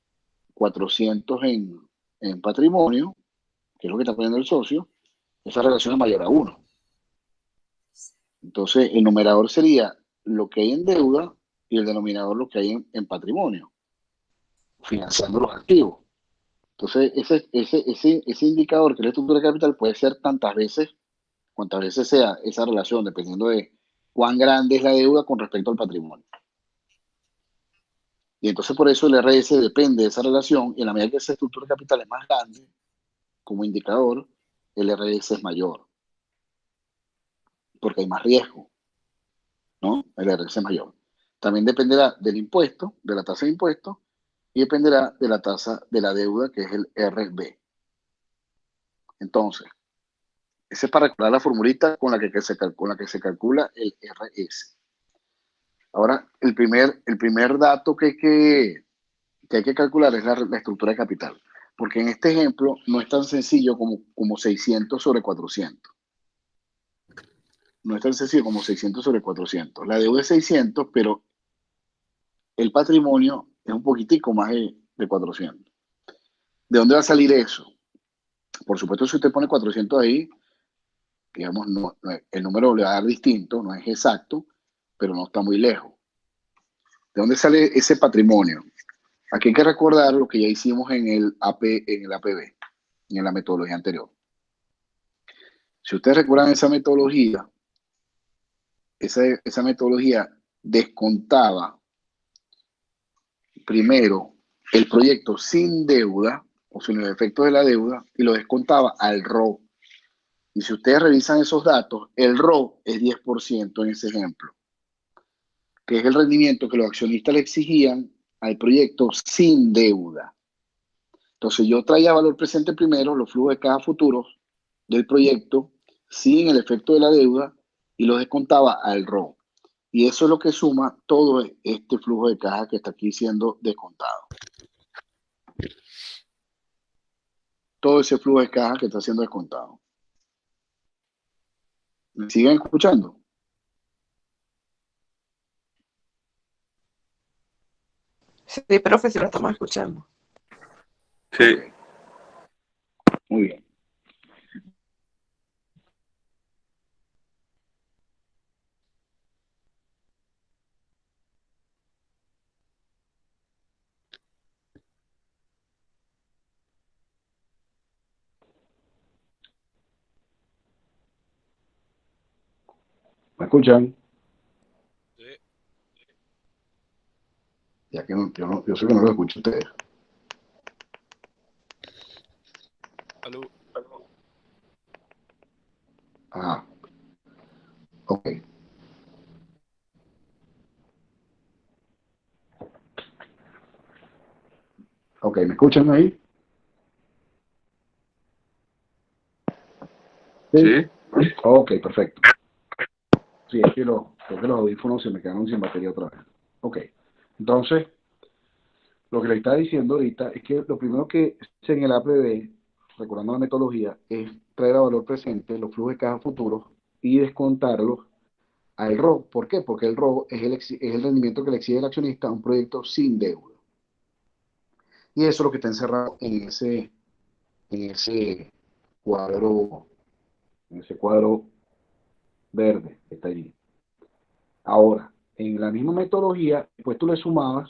400 en patrimonio, que es lo que está poniendo el socio, esa relación es mayor a 1. Entonces, el numerador sería lo que hay en deuda y el denominador lo que hay en patrimonio, financiando los activos. Entonces, ese indicador que es la estructura de capital puede ser tantas veces, cuantas veces sea esa relación, dependiendo de cuán grande es la deuda con respecto al patrimonio. Y entonces por eso el RS depende de esa relación y en la medida que esa estructura de capital es más grande, como indicador, el RS es mayor. Porque hay más riesgo, ¿no? El RS es mayor. También dependerá del impuesto, de la tasa de impuesto, y dependerá de la tasa de la deuda, que es el RB. Entonces, ese es para recordar la formulita con la que se calcula el RS. Ahora, el primer dato que hay que calcular es la estructura de capital, porque en este ejemplo no es tan sencillo como 600 sobre 400. No es tan sencillo como 600 sobre 400. La deuda es 600, pero el patrimonio es un poquitico más de 400. ¿De dónde va a salir eso? Por supuesto, si usted pone 400 ahí, digamos, el número le va a dar distinto, no es exacto, pero no está muy lejos. ¿De dónde sale ese patrimonio? Aquí hay que recordar lo que ya hicimos en el APB, en la metodología anterior. Si ustedes recuerdan esa metodología descontaba primero el proyecto sin deuda, o sin los efectos de la deuda, y lo descontaba al RO. Y si ustedes revisan esos datos, el RO es 10% en ese ejemplo, que es el rendimiento que los accionistas le exigían al proyecto sin deuda. Entonces yo traía valor presente primero, los flujos de caja futuros del proyecto, sin el efecto de la deuda, y los descontaba al RO. Y eso es lo que suma todo este flujo de caja que está aquí siendo descontado. Todo ese flujo de caja que está siendo descontado. ¿Me siguen escuchando? Sí, profe, sí lo estamos escuchando. Sí. Okay. Muy bien. ¿Me escuchan? Sí. Ya que yo sé que no lo escucho a ustedes. Aló. Ajá. Ok. Ok, ¿me escuchan ahí? Sí. Ok, perfecto. Sí, es que creo que los audífonos se me quedaron sin batería otra vez. Ok. Entonces, lo que le estaba diciendo ahorita es que lo primero que se en el APB, recordando la metodología, es traer a valor presente los flujos de caja futuros y descontarlos al RO. ¿Por qué? Porque el RO es el rendimiento que le exige el accionista a un proyecto sin deuda. Y eso es lo que está encerrado en ese cuadro, en ese cuadro verde que está allí. Ahora, en la misma metodología, pues tú le sumabas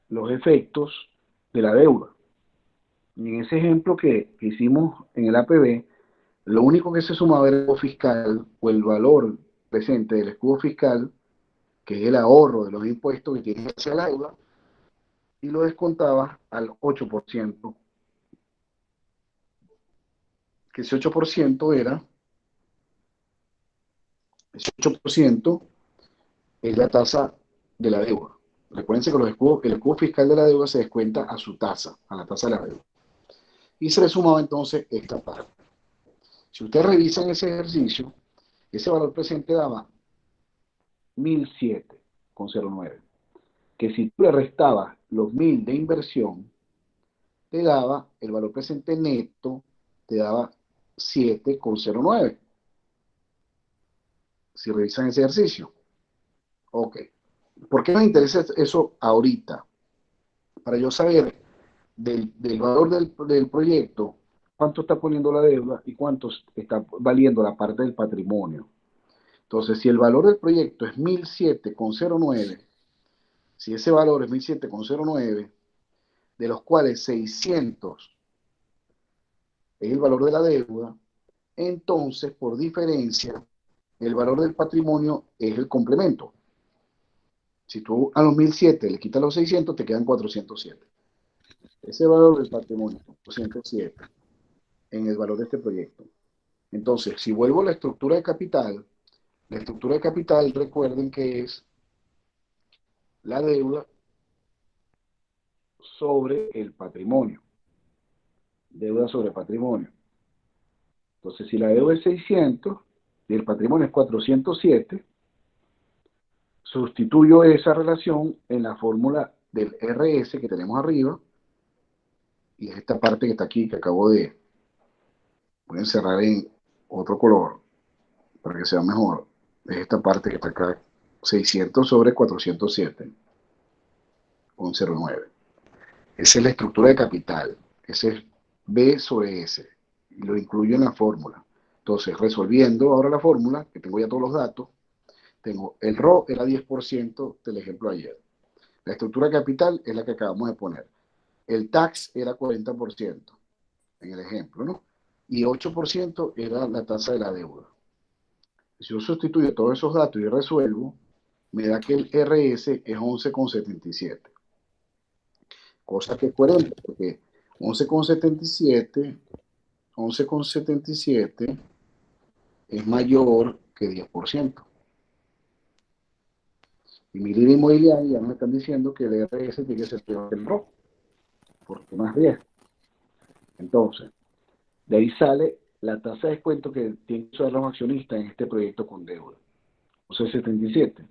los efectos de la deuda. Y en ese ejemplo que hicimos en el APB, lo único que se sumaba era el escudo fiscal o el valor presente del escudo fiscal, que es el ahorro de los impuestos que tiene hacia la deuda, y lo descontaba al 8%, que ese 8% es la tasa de la deuda. Recuérdense que el escudo fiscal de la deuda se descuenta a su tasa, a la tasa de la deuda. Y se le sumaba entonces esta parte. Si ustedes revisan ese ejercicio, ese valor presente daba 1007,09. Que si tú le restabas los 1000 de inversión, te daba el valor presente neto, te daba 7,09. Si revisan ese ejercicio. Ok. ¿Por qué nos interesa eso ahorita? Para yo saber del valor del proyecto, cuánto está poniendo la deuda y cuánto está valiendo la parte del patrimonio. Entonces, si el valor del proyecto es 1007,09, si ese valor es 1007,09, de los cuales 600 es el valor de la deuda, entonces, por diferencia, el valor del patrimonio es el complemento. Si tú a los 1007 le quitas los 600, te quedan 407. Ese valor del patrimonio, 407, en el valor de este proyecto. Entonces, si vuelvo a la estructura de capital, recuerden que es la deuda sobre el patrimonio. Deuda sobre patrimonio. Entonces, si la deuda es 600 y el patrimonio es 407, sustituyo esa relación en la fórmula del RS que tenemos arriba, y es esta parte que está aquí, que acabo de, voy a encerrar en otro color para que sea mejor. Es esta parte que está acá, 600 sobre 407, 0,9. Esa es la estructura de capital. Ese es B sobre S. Y lo incluyo en la fórmula. Entonces, resolviendo ahora la fórmula, que tengo ya todos los datos, tengo el RO era 10% del ejemplo ayer. La estructura de capital es la que acabamos de poner. El tax era 40% en el ejemplo, ¿no? Y 8% era la tasa de la deuda. Si yo sustituyo todos esos datos y resuelvo, me da que el RS es 11,77. Cosa que es coherente, porque 11,77 es mayor que 10%. Y mi línea inmobiliaria ya me están diciendo que el RS tiene que ser peor que el RO, porque más riesgo. Entonces, de ahí sale la tasa de descuento que tienen que usar los accionistas en este proyecto con deuda, 11,77.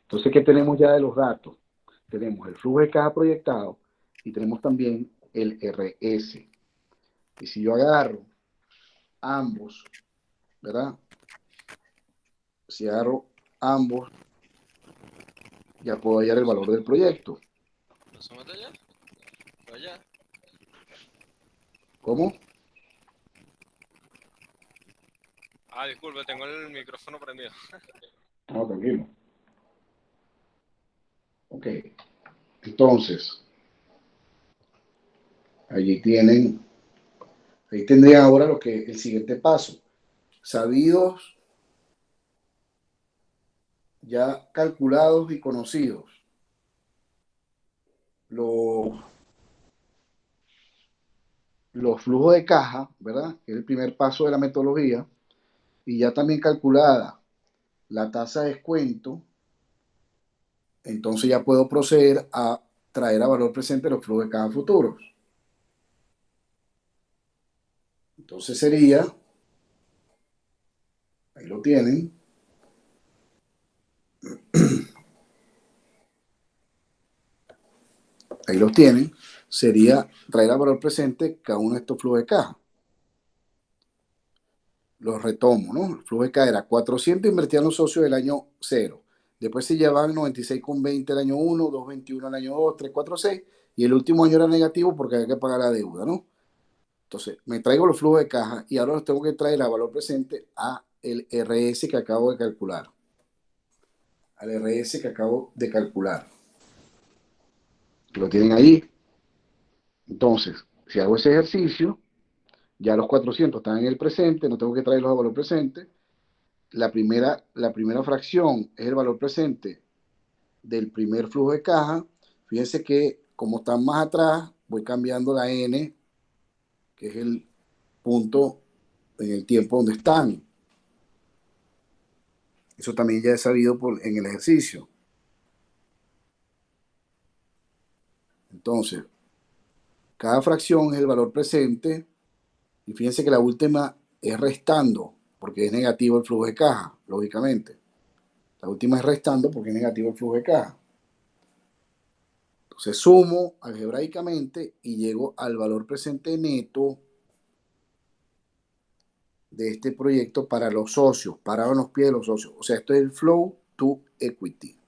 Entonces, ¿qué tenemos ya de los datos? Tenemos el flujo de caja proyectado y tenemos también el RS. Y si yo agarro ambos, ¿verdad? Si agarro ambos, ya puedo hallar el valor del proyecto. ¿No se mete allá? Allá. ¿Cómo? Ah, disculpe, tengo el micrófono prendido. No, tranquilo. Ok. Entonces, allí tienen, ahí tendrían ahora lo que el siguiente paso. Sabidos, ya calculados y conocidos. Los flujos de caja, ¿verdad? Que es el primer paso de la metodología. Y ya también calculada la tasa de descuento, entonces ya puedo proceder a traer a valor presente los flujos de caja futuros. Entonces sería, ahí lo tienen, ahí los tienen, sería traer a valor presente cada uno de estos flujos de caja. Los retomo, ¿no? El flujo de caja era 400 invertían los socios del año 0. Después se llevaban 96,20 el año 1, 221 el año 2, 346, y el último año era negativo porque había que pagar la deuda, ¿no? Entonces, me traigo los flujos de caja y ahora los tengo que traer a valor presente a el RS que acabo de calcular. Al RS que acabo de calcular. Lo tienen ahí. Entonces, si hago ese ejercicio, ya los 400 están en el presente, no tengo que traerlos a valor presente. La primera fracción es el valor presente del primer flujo de caja. Fíjense que como están más atrás, voy cambiando la N, que es el punto en el tiempo donde están. Eso también ya he sabido en el ejercicio. Entonces, cada fracción es el valor presente y fíjense que la última es restando porque es negativo el flujo de caja, lógicamente. La última es restando porque es negativo el flujo de caja. Entonces sumo algebraicamente y llego al valor presente neto de este proyecto para los socios, parado en los pies de los socios. O sea, esto es el flow to equity.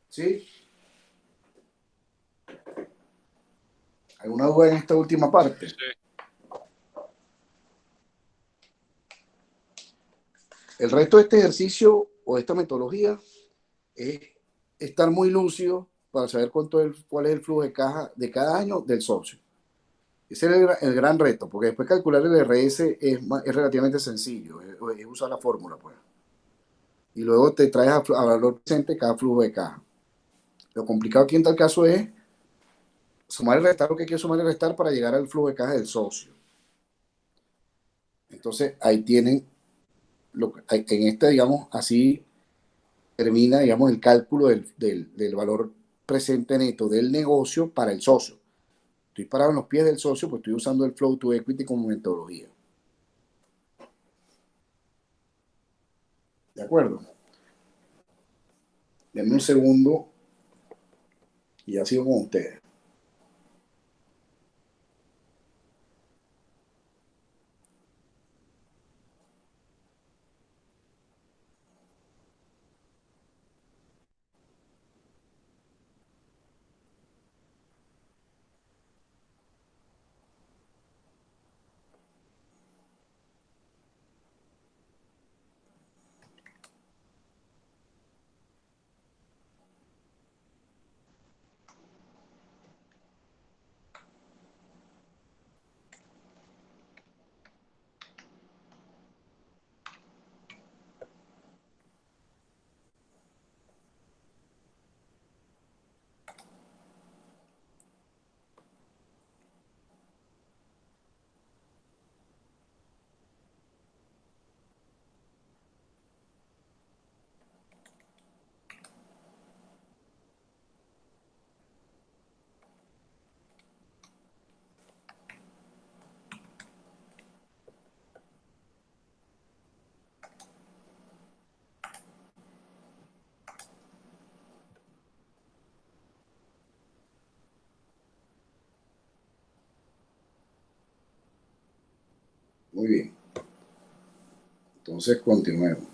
¿Sí? ¿Alguna duda en esta última parte? Sí. El resto de este ejercicio o de esta metodología es estar muy lúcido para saber cuál es el flujo de caja de cada año del socio. Ese es el gran reto, porque después calcular el RS es relativamente sencillo, es usar la fórmula, pues. Y luego te traes a valor presente cada flujo de caja. Lo complicado aquí en tal caso es sumar y restar lo que hay que sumar y restar para llegar al flujo de caja del socio. Entonces, ahí tienen en este, digamos, así termina, digamos, el cálculo del valor presente neto del negocio para el socio. Estoy parado en los pies del socio, pues estoy usando el flow to equity como metodología. ¿De acuerdo? Denme un segundo y ya sigo con ustedes. Muy bien. Entonces, continuemos.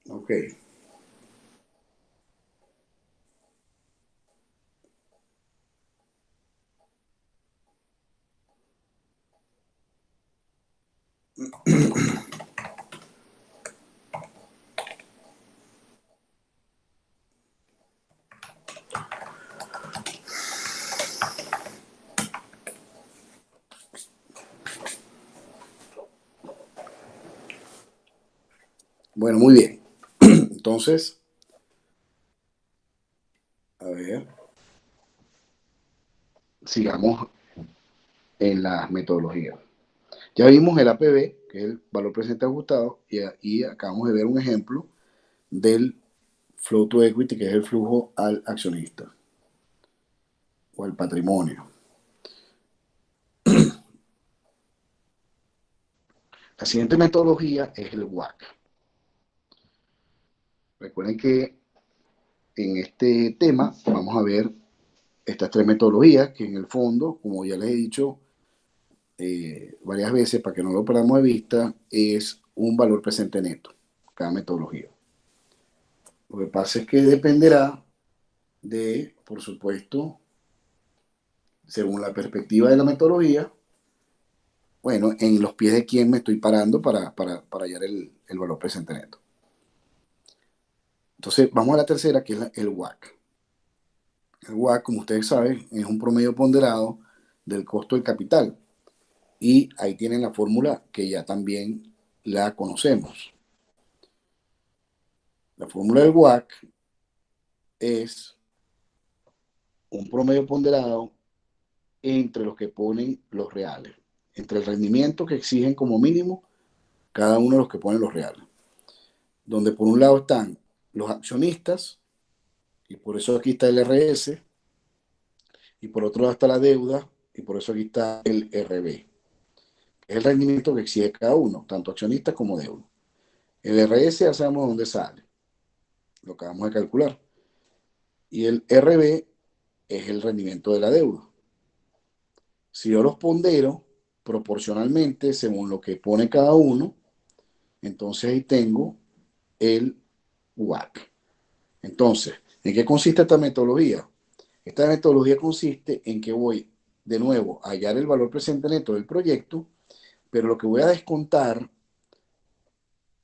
Ok. Bueno, muy bien. Entonces, a ver, sigamos en las metodologías. Ya vimos el APB, que es el valor presente ajustado, y acabamos de ver un ejemplo del flow to equity, que es el flujo al accionista o al patrimonio. La siguiente metodología es el WACC. Recuerden que en este tema vamos a ver estas tres metodologías, que en el fondo, como ya les he dicho varias veces, para que no lo perdamos de vista, es un valor presente neto, cada metodología. Lo que pasa es que dependerá de, por supuesto, según la perspectiva de la metodología, bueno, en los pies de quién me estoy parando para hallar el valor presente neto. Entonces, vamos a la tercera, que es el WACC. El WACC, como ustedes saben, es un promedio ponderado del costo del capital. Y ahí tienen la fórmula que ya también la conocemos. La fórmula del WACC es un promedio ponderado entre los que ponen los reales, entre el rendimiento que exigen como mínimo cada uno de los que ponen los reales. Donde por un lado están los accionistas, y por eso aquí está el RS, y por otro lado está la deuda, y por eso aquí está el RB. Es el rendimiento que exige cada uno, tanto accionistas como deuda. El RS ya sabemos dónde sale, lo acabamos de calcular. y el RB es el rendimiento de la deuda. Si yo los pondero proporcionalmente según lo que pone cada uno, entonces ahí tengo el WACC. Entonces, ¿en qué consiste esta metodología? Esta metodología consiste en que voy de nuevo a hallar el valor presente neto del proyecto, pero lo que voy a descontar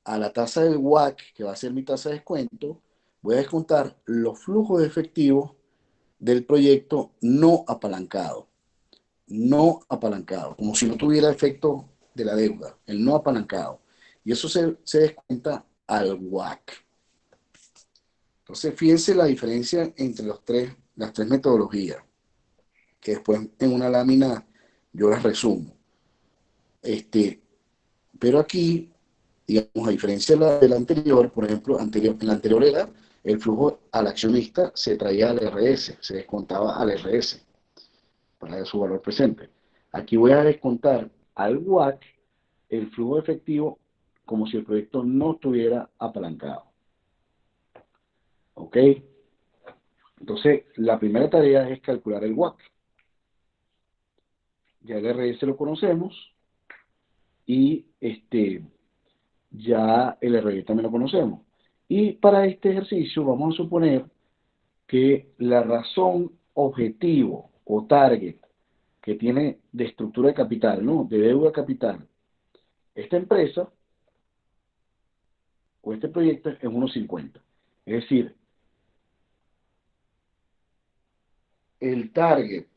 a la tasa del WACC, que va a ser mi tasa de descuento, voy a descontar los flujos de efectivo del proyecto no apalancado. No apalancado, como si no tuviera efecto de la deuda, el no apalancado. Y eso se descuenta al WACC. Entonces, fíjense la diferencia entre las tres metodologías, que después en una lámina yo las resumo. Pero aquí, digamos, a diferencia de la anterior, por ejemplo, en la anterior era el flujo al accionista se traía al RS, se descontaba al RS para su valor presente. Aquí voy a descontar al WACC el flujo efectivo como si el proyecto no estuviera apalancado. ¿Ok? Entonces, la primera tarea es calcular el WACC. Ya el RS lo conocemos y ya el RB también lo conocemos. Y para este ejercicio vamos a suponer que la razón objetivo o target que tiene de estructura de capital, ¿no? De deuda capital, esta empresa o este proyecto es 1.50. Es decir, el target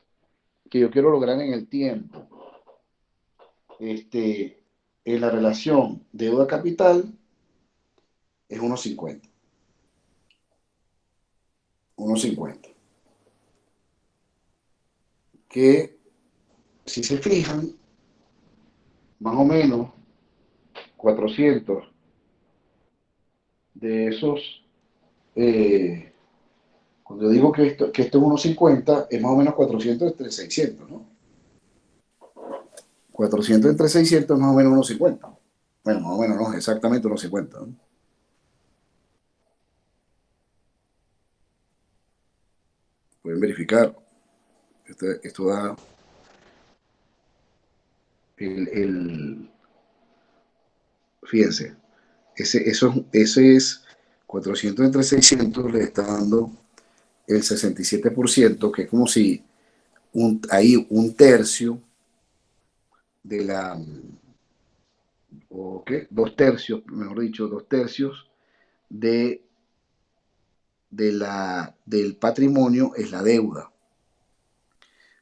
que yo quiero lograr en el tiempo, en la relación deuda capital, es 1.50. 1.50. Que, si se fijan, más o menos 400 de esos, cuando yo digo que esto es 1.50, es más o menos 400 entre 600, ¿no? 400 entre 600 es más o menos 1.50. Bueno, más o menos no, exactamente 1.50, ¿no? Pueden verificar. Esto da fíjense, ese es 400 entre 600 le está dando el 67%, que es como si hay un tercio de la, o qué, 2 tercios, mejor dicho, 2 tercios del patrimonio es la deuda.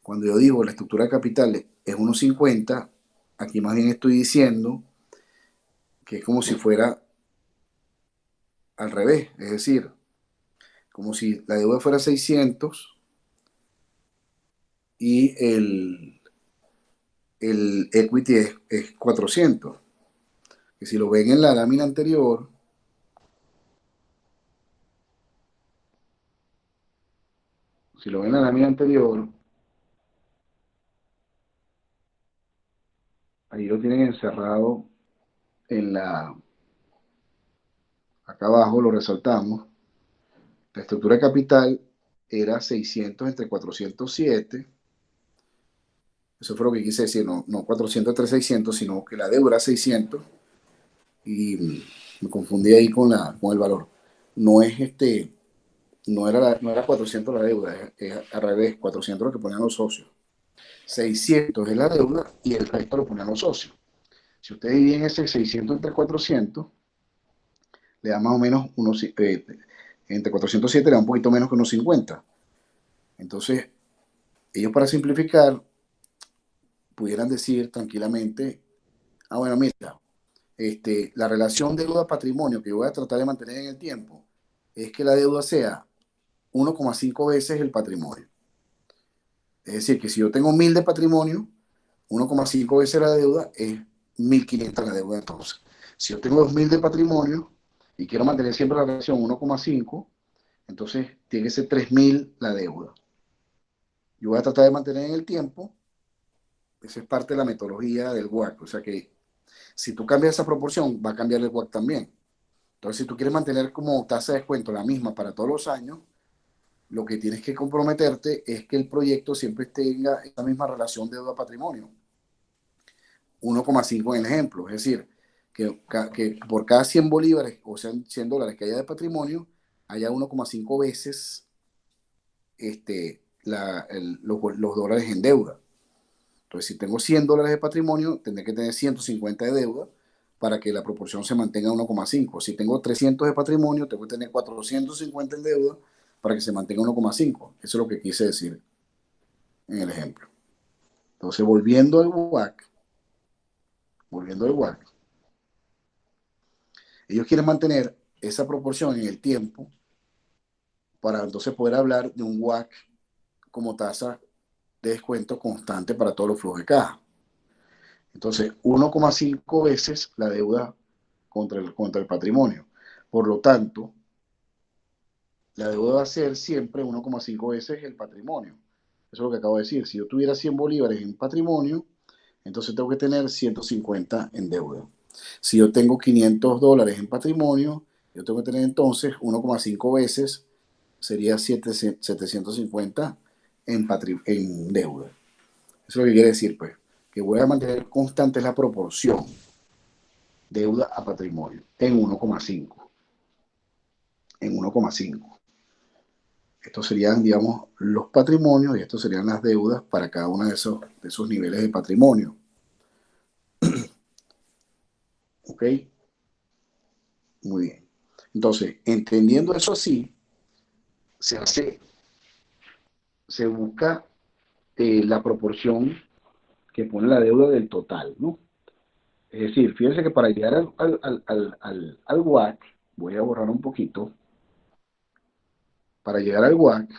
Cuando yo digo la estructura de capital es 1.50, aquí más bien estoy diciendo que es como si fuera al revés, es decir, como si la deuda fuera 600 y el equity es 400. Que si lo ven en la lámina anterior, ahí lo tienen encerrado acá abajo lo resaltamos. La estructura de capital era 600 entre 407. Eso fue lo que quise decir, no 400 entre 600, sino que la deuda era 600 y me confundí ahí con el valor. No era 400 la deuda, es al revés, 400 lo que ponían los socios. 600 es la deuda y el resto lo ponían los socios. Si ustedes dividen ese 600 entre 400, le da más o menos entre 407 le da un poquito menos que unos 50. Entonces, ellos para simplificar, pudieran decir tranquilamente, bueno, mira, la relación deuda-patrimonio que voy a tratar de mantener en el tiempo es que la deuda sea 1,5 veces el patrimonio. Es decir, que si yo tengo 1.000 de patrimonio, 1,5 veces la deuda es 1.500 la deuda entonces. Si yo tengo 2.000 de patrimonio y quiero mantener siempre la relación 1,5, entonces tiene que ser 3.000 la deuda. Yo voy a tratar de mantener en el tiempo. Esa es parte de la metodología del WACC. O sea que si tú cambias esa proporción, va a cambiar el WACC también. Entonces, si tú quieres mantener como tasa de descuento la misma para todos los años, lo que tienes que comprometerte es que el proyecto siempre tenga esa misma relación deuda-patrimonio. 1,5 en el ejemplo, es decir, que por cada 100 bolívares, o sea, $100 que haya de patrimonio, haya 1,5 veces los dólares en deuda. Entonces, si tengo $100 de patrimonio, tendré que tener 150 de deuda para que la proporción se mantenga 1,5. Si tengo 300 de patrimonio, tengo que tener 450 en deuda para que se mantenga 1,5. Eso es lo que quise decir en el ejemplo. Entonces, volviendo al WACC, ellos quieren mantener esa proporción en el tiempo para entonces poder hablar de un WACC como tasa de descuento constante para todos los flujos de caja. Entonces, 1,5 veces la deuda contra el patrimonio. Por lo tanto, la deuda va a ser siempre 1,5 veces el patrimonio. Eso es lo que acabo de decir. Si yo tuviera 100 bolívares en patrimonio, entonces tengo que tener 150 en deuda. Si yo tengo $500 en patrimonio, yo tengo que tener entonces 1,5 veces, sería 750 en deuda. Eso es lo que quiere decir, pues, que voy a mantener constante la proporción deuda a patrimonio en 1,5. En 1,5. Estos serían, digamos, los patrimonios y estos serían las deudas para cada uno de esos niveles de patrimonio. ¿Ok? Muy bien. Entonces, entendiendo eso así, se busca la proporción que pone la deuda del total, ¿no? Es decir, fíjense que para llegar al WACC, voy a borrar un poquito, para llegar al WACC,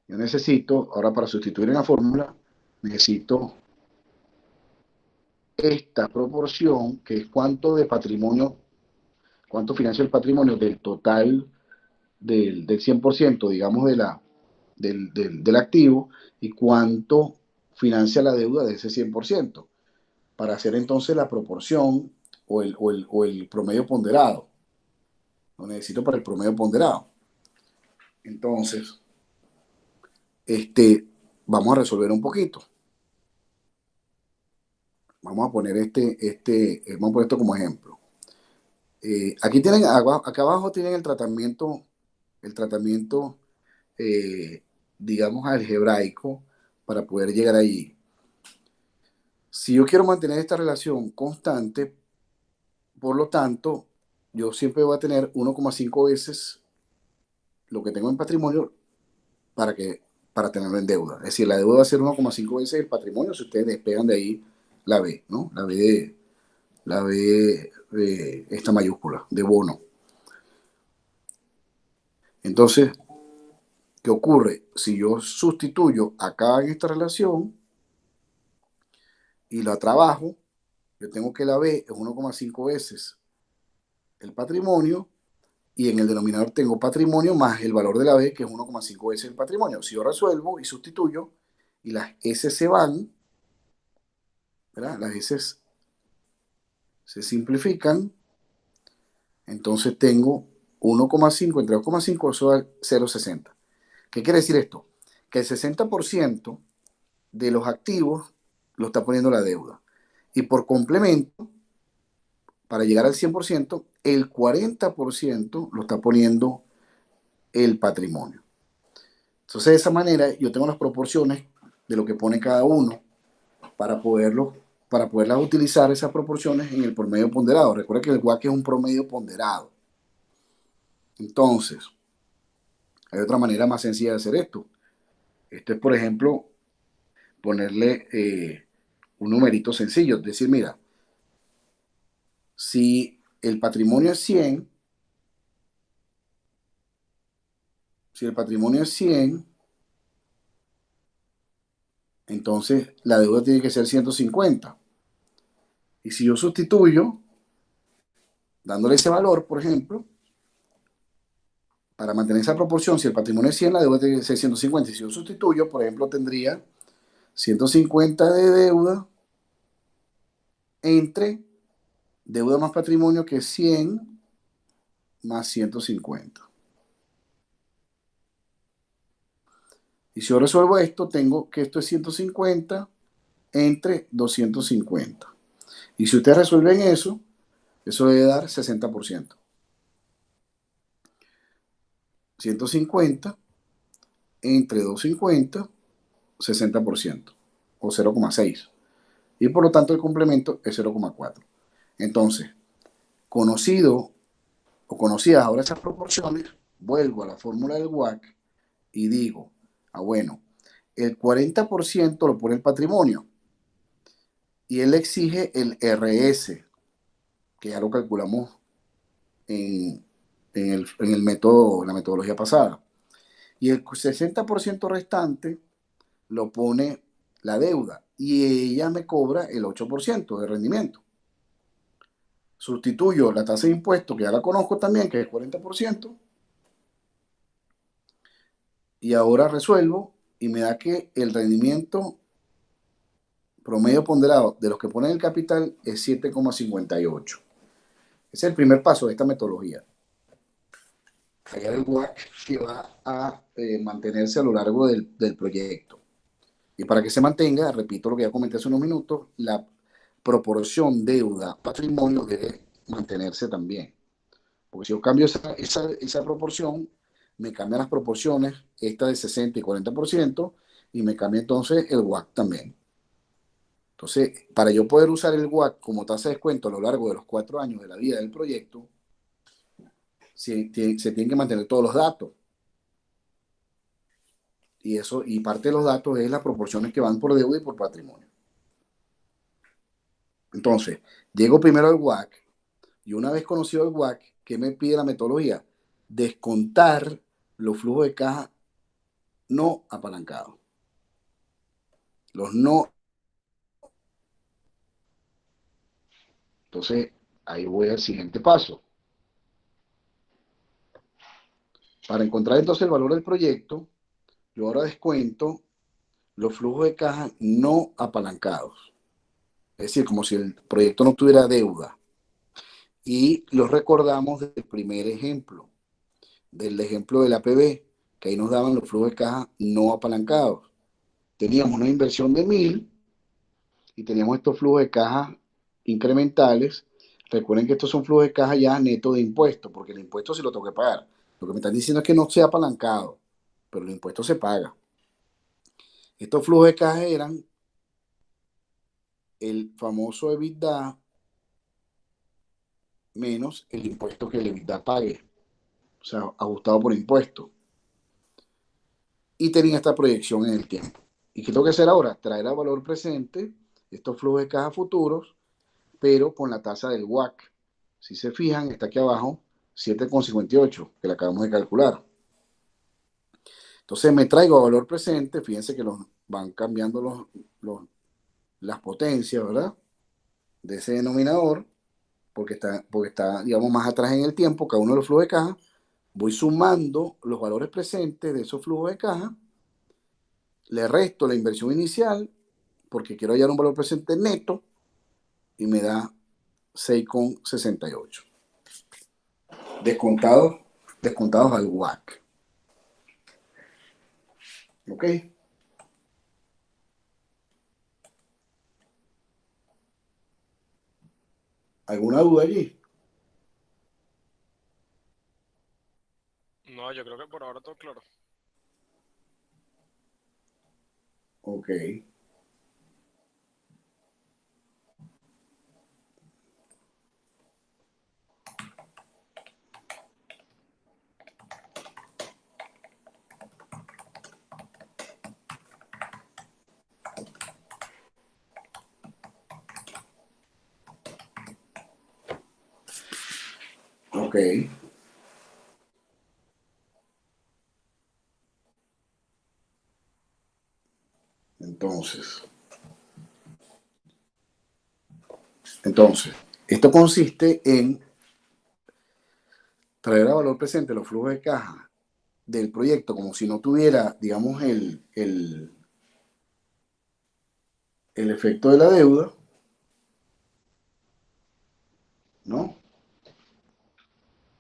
yo necesito, ahora para sustituir en la fórmula, necesito esta proporción, que es cuánto de patrimonio, cuánto financia el patrimonio del total del 100%, digamos, del activo, y cuánto financia la deuda de ese 100%, para hacer entonces la proporción o el promedio ponderado. Lo necesito para el promedio ponderado. Entonces, vamos a resolver un poquito. Vamos a poner vamos a poner esto como ejemplo. Aquí tienen, acá abajo tienen el tratamiento, digamos, algebraico para poder llegar allí. Si yo quiero mantener esta relación constante, por lo tanto, yo siempre voy a tener 1,5 veces lo que tengo en patrimonio para tenerlo en deuda. Es decir, la deuda va a ser 1,5 veces el patrimonio si ustedes despegan de ahí la B, ¿no? La B de esta mayúscula, de bono. Entonces, ¿qué ocurre? Si yo sustituyo acá en esta relación y la trabajo, yo tengo que la B es 1,5 veces el patrimonio, y en el denominador tengo patrimonio más el valor de la B, que es 1,5 veces el patrimonio. Si yo resuelvo y sustituyo, y las S se van, ¿verdad? Las S se simplifican, entonces tengo 1,5 entre 2,5, eso da 0,60. ¿Qué quiere decir esto? Que el 60% de los activos lo está poniendo la deuda. Y por complemento, para llegar al 100%, el 40% lo está poniendo el patrimonio. Entonces, de esa manera, yo tengo las proporciones de lo que pone cada uno para poderlas utilizar esas proporciones en el promedio ponderado. Recuerda que el WACC es un promedio ponderado. Entonces, hay otra manera más sencilla de hacer esto. Esto es, por ejemplo, ponerle un numerito sencillo. Es decir, mira, si el patrimonio es 100, entonces la deuda tiene que ser 150. Y si yo sustituyo, dándole ese valor, por ejemplo, para mantener esa proporción, si el patrimonio es 100, la deuda tiene que ser 150. Y si yo sustituyo, por ejemplo, tendría 150 de deuda entre deuda más patrimonio, que es 100 más 150. Y si yo resuelvo esto, tengo que esto es 150 entre 250. Y si ustedes resuelven eso debe dar 60%. 150 entre 250, 60%, o 0,6. Y por lo tanto el complemento es 0,4. Entonces, conocido o conocidas ahora esas proporciones, vuelvo a la fórmula del WACC y digo, bueno, el 40% lo pone el patrimonio y él exige el RS, que ya lo calculamos en el método, en la metodología pasada. Y el 60% restante lo pone la deuda y ella me cobra el 8% de rendimiento. Sustituyo la tasa de impuesto, que ya la conozco también, que es 40%, y ahora resuelvo y me da que el rendimiento promedio ponderado de los que ponen el capital es 7,58. Ese es el primer paso de esta metodología. Hallar el WACC que va a mantenerse a lo largo del proyecto. Y para que se mantenga, repito lo que ya comenté hace unos minutos, la proporción deuda-patrimonio debe mantenerse también. Porque si yo cambio esa proporción, me cambian las proporciones, esta de 60 y 40%, y me cambia entonces el WACC también. Entonces, para yo poder usar el WACC como tasa de descuento a lo largo de los 4 años de la vida del proyecto, se tienen que mantener todos los datos. Y parte de los datos es las proporciones que van por deuda y por patrimonio. Entonces, llego primero al WACC, y una vez conocido el WACC, ¿qué me pide la metodología? Descontar los flujos de caja no apalancados. Los no. Entonces, ahí voy al siguiente paso. Para encontrar entonces el valor del proyecto, yo ahora descuento los flujos de caja no apalancados. Es decir, como si el proyecto no tuviera deuda. Y los recordamos del primer ejemplo, del ejemplo del APB, que ahí nos daban los flujos de caja no apalancados. Teníamos una inversión de 1.000 y teníamos estos flujos de caja incrementales. Recuerden que estos son flujos de caja ya neto de impuestos, porque el impuesto sí lo tengo que pagar. Lo que me están diciendo es que no sea apalancado, pero el impuesto se paga. Estos flujos de caja eran el famoso EBITDA menos el impuesto que el EBITDA pague, o sea, ajustado por impuesto. Y tenía esta proyección en el tiempo. ¿Y qué tengo que hacer ahora? Traer a valor presente estos flujos de caja futuros, pero con la tasa del WACC. Si se fijan, está aquí abajo, 7,58, que la acabamos de calcular. Entonces me traigo a valor presente, fíjense que van cambiando las potencias, ¿verdad? De ese denominador, porque está, digamos, más atrás en el tiempo, cada uno de los flujos de caja. Voy sumando los valores presentes de esos flujos de caja, le resto la inversión inicial, porque quiero hallar un valor presente neto, y me da 6,68. Descontados al WACC. ¿Ok? ¿Alguna duda allí? No, yo creo que por ahora todo claro. Ok. Ok. Entonces, esto consiste en traer a valor presente los flujos de caja del proyecto como si no tuviera, digamos, el efecto de la deuda, ¿no?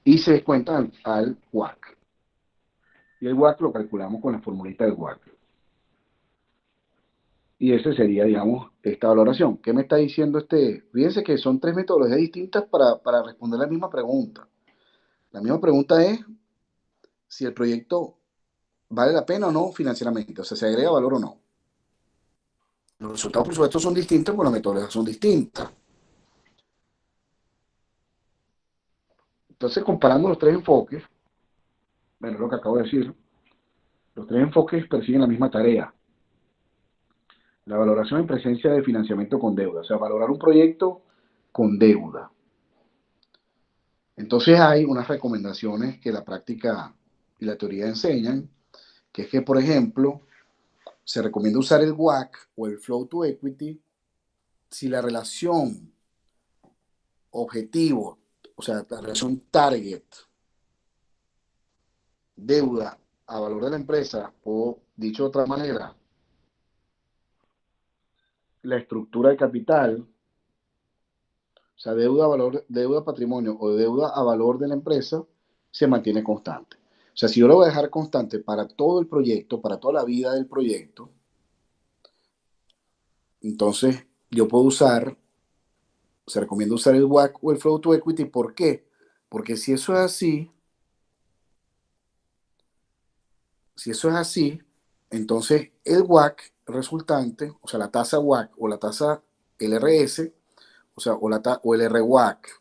Y se descuenta al WACC. Y el WACC lo calculamos con la formulita del WACC. Y ese sería, digamos, esta valoración. ¿Qué me está diciendo este? Fíjense que son tres metodologías distintas para responder la misma pregunta. La misma pregunta es si el proyecto vale la pena o no financieramente, o sea, se agrega valor o no. Los resultados, por supuesto, son distintos, pero las metodologías son distintas. Entonces, comparando los tres enfoques, bueno, lo que acabo de decir, los tres enfoques persiguen la misma tarea. La valoración en presencia de financiamiento con deuda, o sea, valorar un proyecto con deuda. Entonces hay unas recomendaciones que la práctica y la teoría enseñan, que es que, por ejemplo, se recomienda usar el WACC o el Flow to Equity si la relación objetivo, o sea, la relación target, deuda a valor de la empresa, o dicho de otra manera, la estructura de capital, o sea, deuda a valor, deuda a patrimonio o deuda a valor de la empresa, se mantiene constante. O sea, si yo lo voy a dejar constante para todo el proyecto, para toda la vida del proyecto, entonces yo puedo usar, se recomienda usar el WACC o el Flow to Equity. ¿Por qué? Porque si eso es así, entonces el WACC resultante, o sea, la tasa WACC o la tasa LRS, o sea, o el RWACC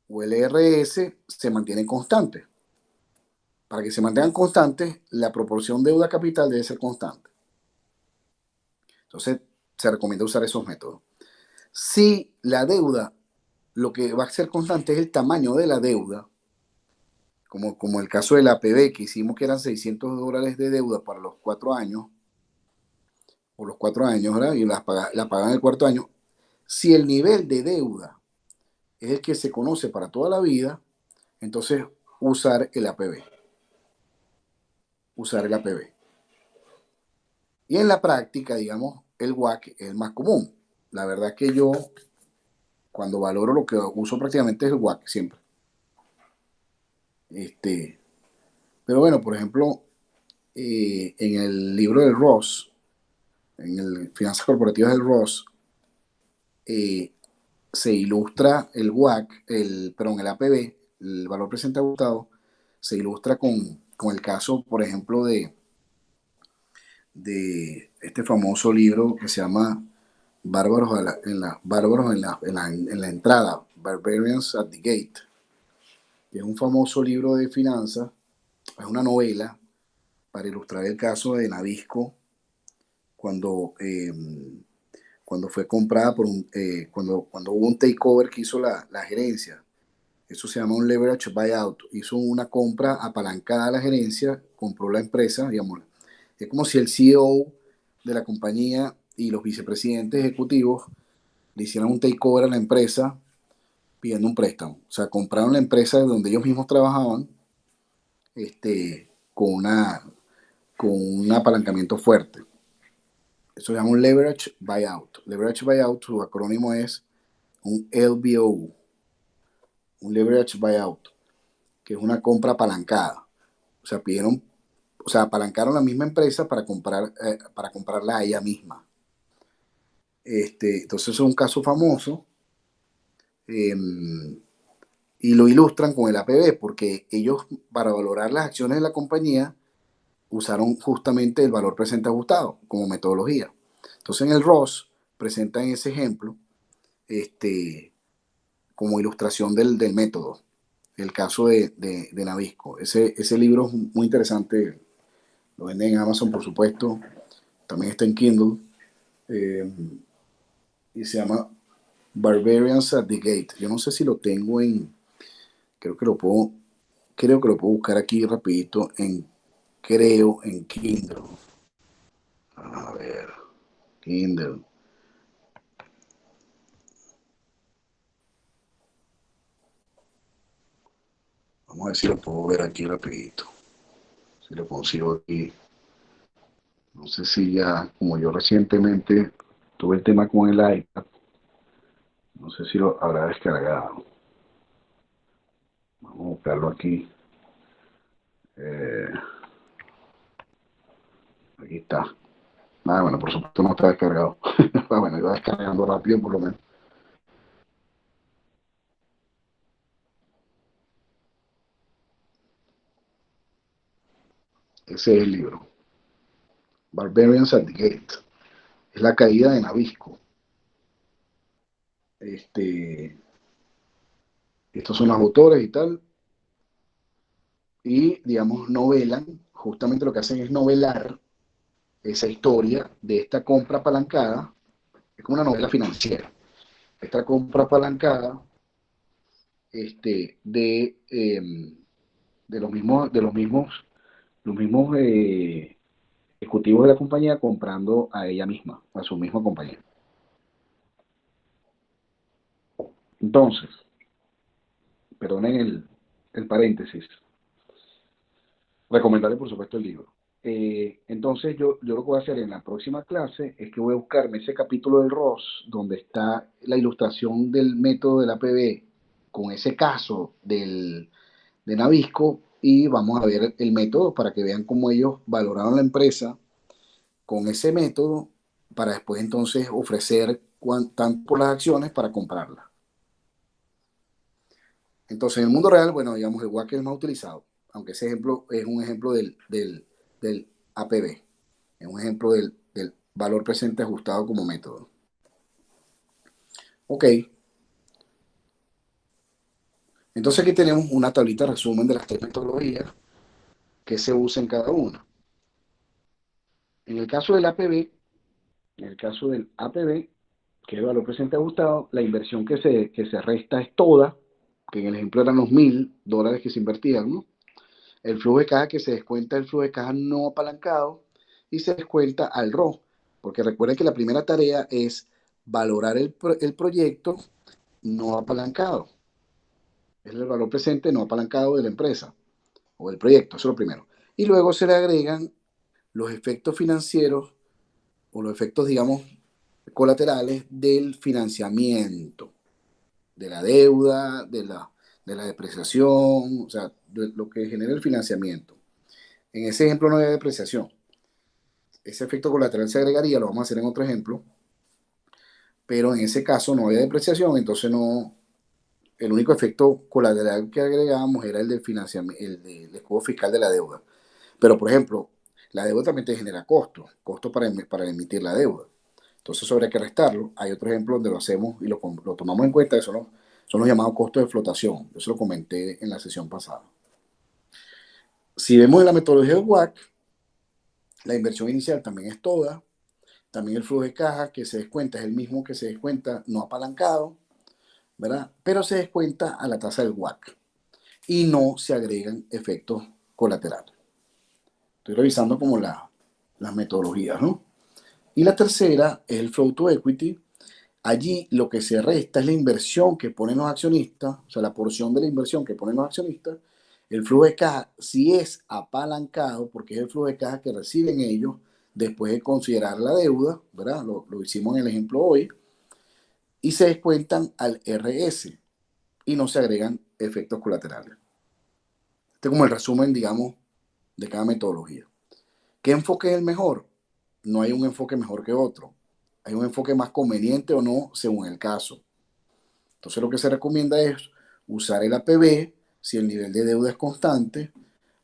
o el RS se mantienen constantes. Para que se mantengan constantes, la proporción deuda-capital debe ser constante. Entonces, se recomienda usar esos métodos. Si la deuda, lo que va a ser constante es el tamaño de la deuda, como el caso de la APB, que hicimos que eran $600 de deuda para los 4 años, o los 4 años, ¿verdad? Y la pagan el cuarto año. Si el nivel de deuda es el que se conoce para toda la vida, entonces usar el APB. Usar el APB. Y en la práctica, digamos, el WACC es el más común. La verdad es que yo, cuando valoro, lo que uso prácticamente es el WACC siempre. Pero bueno, por ejemplo, en el libro del Ross, en el Finanzas Corporativas del Ross, se ilustra el WACC, el APB, el valor presente ajustado, se ilustra con el caso, por ejemplo, de este famoso libro que se llama Bárbaros en la entrada, Barbarians at the Gate. Es un famoso libro de finanzas, es una novela para ilustrar el caso de Nabisco cuando, cuando fue comprada cuando hubo un takeover que hizo la gerencia. Eso se llama un leverage buyout. Hizo una compra apalancada a la gerencia, compró la empresa, digamos. Es como si el CEO de la compañía y los vicepresidentes ejecutivos le hicieran un takeover a la empresa pidiendo un préstamo. O sea, compraron la empresa donde ellos mismos trabajaban con, con un apalancamiento fuerte. Eso se llama un leverage buyout. Leverage buyout, su acrónimo es un LBO, un leverage buyout, que es una compra apalancada. O sea, apalancaron la misma empresa para comprarla a ella misma. Entonces es un caso famoso y lo ilustran con el APB porque ellos, para valorar las acciones de la compañía, usaron justamente el valor presente ajustado como metodología. Entonces en el Ross presentan ese ejemplo como ilustración del método, el caso de Nabisco. Ese libro es muy interesante, lo venden en Amazon, por supuesto, también está en Kindle, y se llama Barbarians at the Gate. Yo no sé si lo tengo creo que lo puedo buscar aquí rapidito en Kindle. A ver, Kindle. Vamos a ver si lo puedo ver aquí rapidito. Si lo consigo aquí. No sé si ya, como yo recientemente tuve el tema con el iPad, no sé si lo habrá descargado. Vamos a buscarlo aquí. Aquí está. Ah, bueno, por supuesto no está descargado. Ah, bueno, iba descargando rápido por lo menos. Ese es el libro. Barbarians at the Gate. Es la caída de Nabisco. Estos son los autores y tal. Y, digamos, novelan. Justamente lo que hacen es novelar esa historia de esta compra apalancada. Es como una novela financiera. Esta compra apalancada de los mismos ejecutivos de la compañía comprando a ella misma, a su misma compañía. Entonces, perdonen el paréntesis, recomendarle por supuesto el libro. Entonces yo lo que voy a hacer en la próxima clase es que voy a buscarme ese capítulo del ROS donde está la ilustración del método de la APB con ese caso de Nabisco y vamos a ver el método para que vean cómo ellos valoraron la empresa con ese método para después entonces ofrecer tanto por las acciones para comprarlas. Entonces, en el mundo real, bueno, digamos, el WACC es el más utilizado, aunque ese ejemplo es un ejemplo del APB, es un ejemplo del valor presente ajustado como método. Ok, entonces aquí tenemos una tablita de resumen de las tres metodologías que se usan en cada una. En el caso del APB, que es el valor presente ajustado, la inversión que se resta es toda, que en el ejemplo eran los $1,000 que se invertían, ¿no? El flujo de caja que se descuenta el flujo de caja no apalancado y se descuenta al ROE, porque recuerden que la primera tarea es valorar el proyecto no apalancado. Es el valor presente no apalancado de la empresa o del proyecto, eso es lo primero. Y luego se le agregan los efectos financieros o los efectos, digamos, colaterales del financiamiento, de la deuda, de la depreciación, o sea, de lo que genera el financiamiento. En ese ejemplo no hay depreciación. Ese efecto colateral se agregaría, lo vamos a hacer en otro ejemplo, pero en ese caso no había depreciación, entonces no, el único efecto colateral que agregábamos era el del financiamiento, el del escudo fiscal de la deuda. Pero, por ejemplo, la deuda también te genera costos para emitir la deuda. Entonces, eso habría que restarlo. Hay otro ejemplo donde lo hacemos y lo tomamos en cuenta, que son los llamados costos de flotación. Eso lo comenté en la sesión pasada. Si vemos en la metodología del WACC, la inversión inicial también es toda. También el flujo de caja que se descuenta es el mismo que se descuenta no apalancado, ¿verdad? Pero se descuenta a la tasa del WACC y no se agregan efectos colaterales. Estoy revisando como las metodologías, ¿no? Y la tercera es el flow to equity. Allí lo que se resta es la inversión que ponen los accionistas, o sea, la porción de la inversión que ponen los accionistas. El flujo de caja, si es apalancado, porque es el flujo de caja que reciben ellos después de considerar la deuda, ¿verdad? Lo hicimos en el ejemplo hoy, y se descuentan al RS y no se agregan efectos colaterales. Este es como el resumen, digamos, de cada metodología. ¿Qué enfoque es el mejor? No hay un enfoque mejor que otro. Hay un enfoque más conveniente o no según el caso. Entonces lo que se recomienda es usar el APB si el nivel de deuda es constante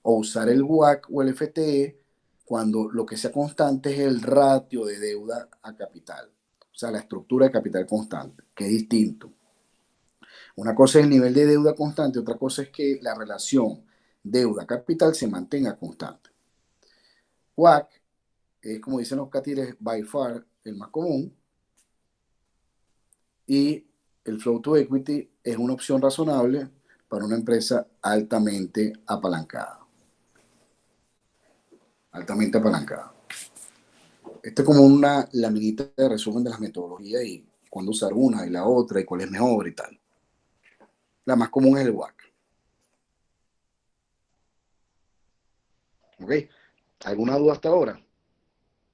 o usar el WACC o el FTE cuando lo que sea constante es el ratio de deuda a capital. O sea, la estructura de capital constante, que es distinto. Una cosa es el nivel de deuda constante, otra cosa es que la relación deuda-capital se mantenga constante. WACC es, como dicen los catires, by far el más común. Y el flow to equity es una opción razonable para una empresa altamente apalancada. Altamente apalancada. Esto es como una laminita de resumen de las metodologías y cuándo usar una y la otra y cuál es mejor y tal. La más común es el WACC. ¿Ok? ¿Alguna duda hasta ahora?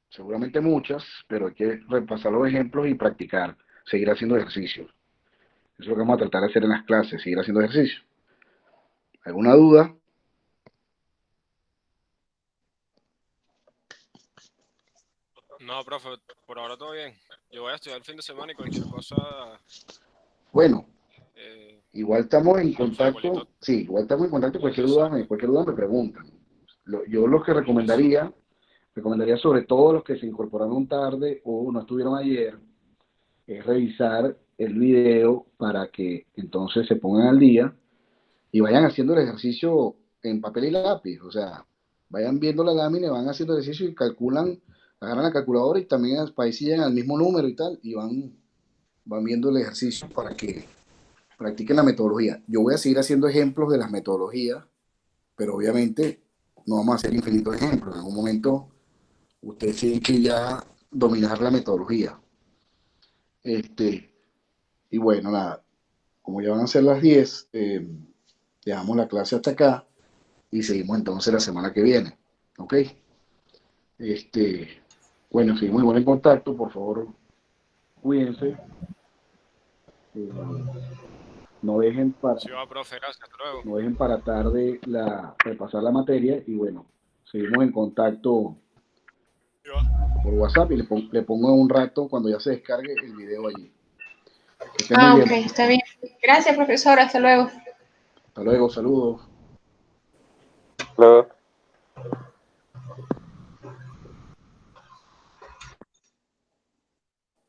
Seguramente muchas, pero hay que repasar los ejemplos y practicar, seguir haciendo ejercicios. Eso es lo que vamos a tratar de hacer en las clases, seguir haciendo ejercicio. ¿Alguna duda? No, profe, por ahora todo bien. Yo voy a estudiar el fin de semana y cualquier cosa, Bueno, eh, igual estamos en o sea, contacto, igualito, sí, igual estamos en contacto, exacto. cualquier duda me preguntan. Yo lo que recomendaría sobre todo los que se incorporaron tarde o no estuvieron ayer, es revisar el video para que entonces se pongan al día y vayan haciendo el ejercicio en papel y lápiz, o sea, vayan viendo la lámina, van haciendo el ejercicio y calculan, agarran la calculadora y también para ahí sí llegan al mismo número y tal, y van viendo el ejercicio para que practiquen la metodología. Yo voy a seguir haciendo ejemplos de las metodologías, pero obviamente no vamos a hacer infinitos ejemplos. En algún momento ustedes tienen que ya dominar la metodología. Y bueno, nada, como ya van a ser las 10, dejamos la clase hasta acá y seguimos entonces la semana que viene. ¿Ok? Este, bueno, seguimos igual en contacto, por favor, cuídense. eh, no dejen para, Sí va, profe, gracias, hasta luego. no dejen para tarde repasar la materia y bueno, seguimos en contacto Sí va. por WhatsApp y le pongo en un rato cuando ya se descargue el video allí. Que estén muy Ah, ok, bien. está bien. Gracias, profesor. Hasta luego. Hasta luego, saludos. Luego.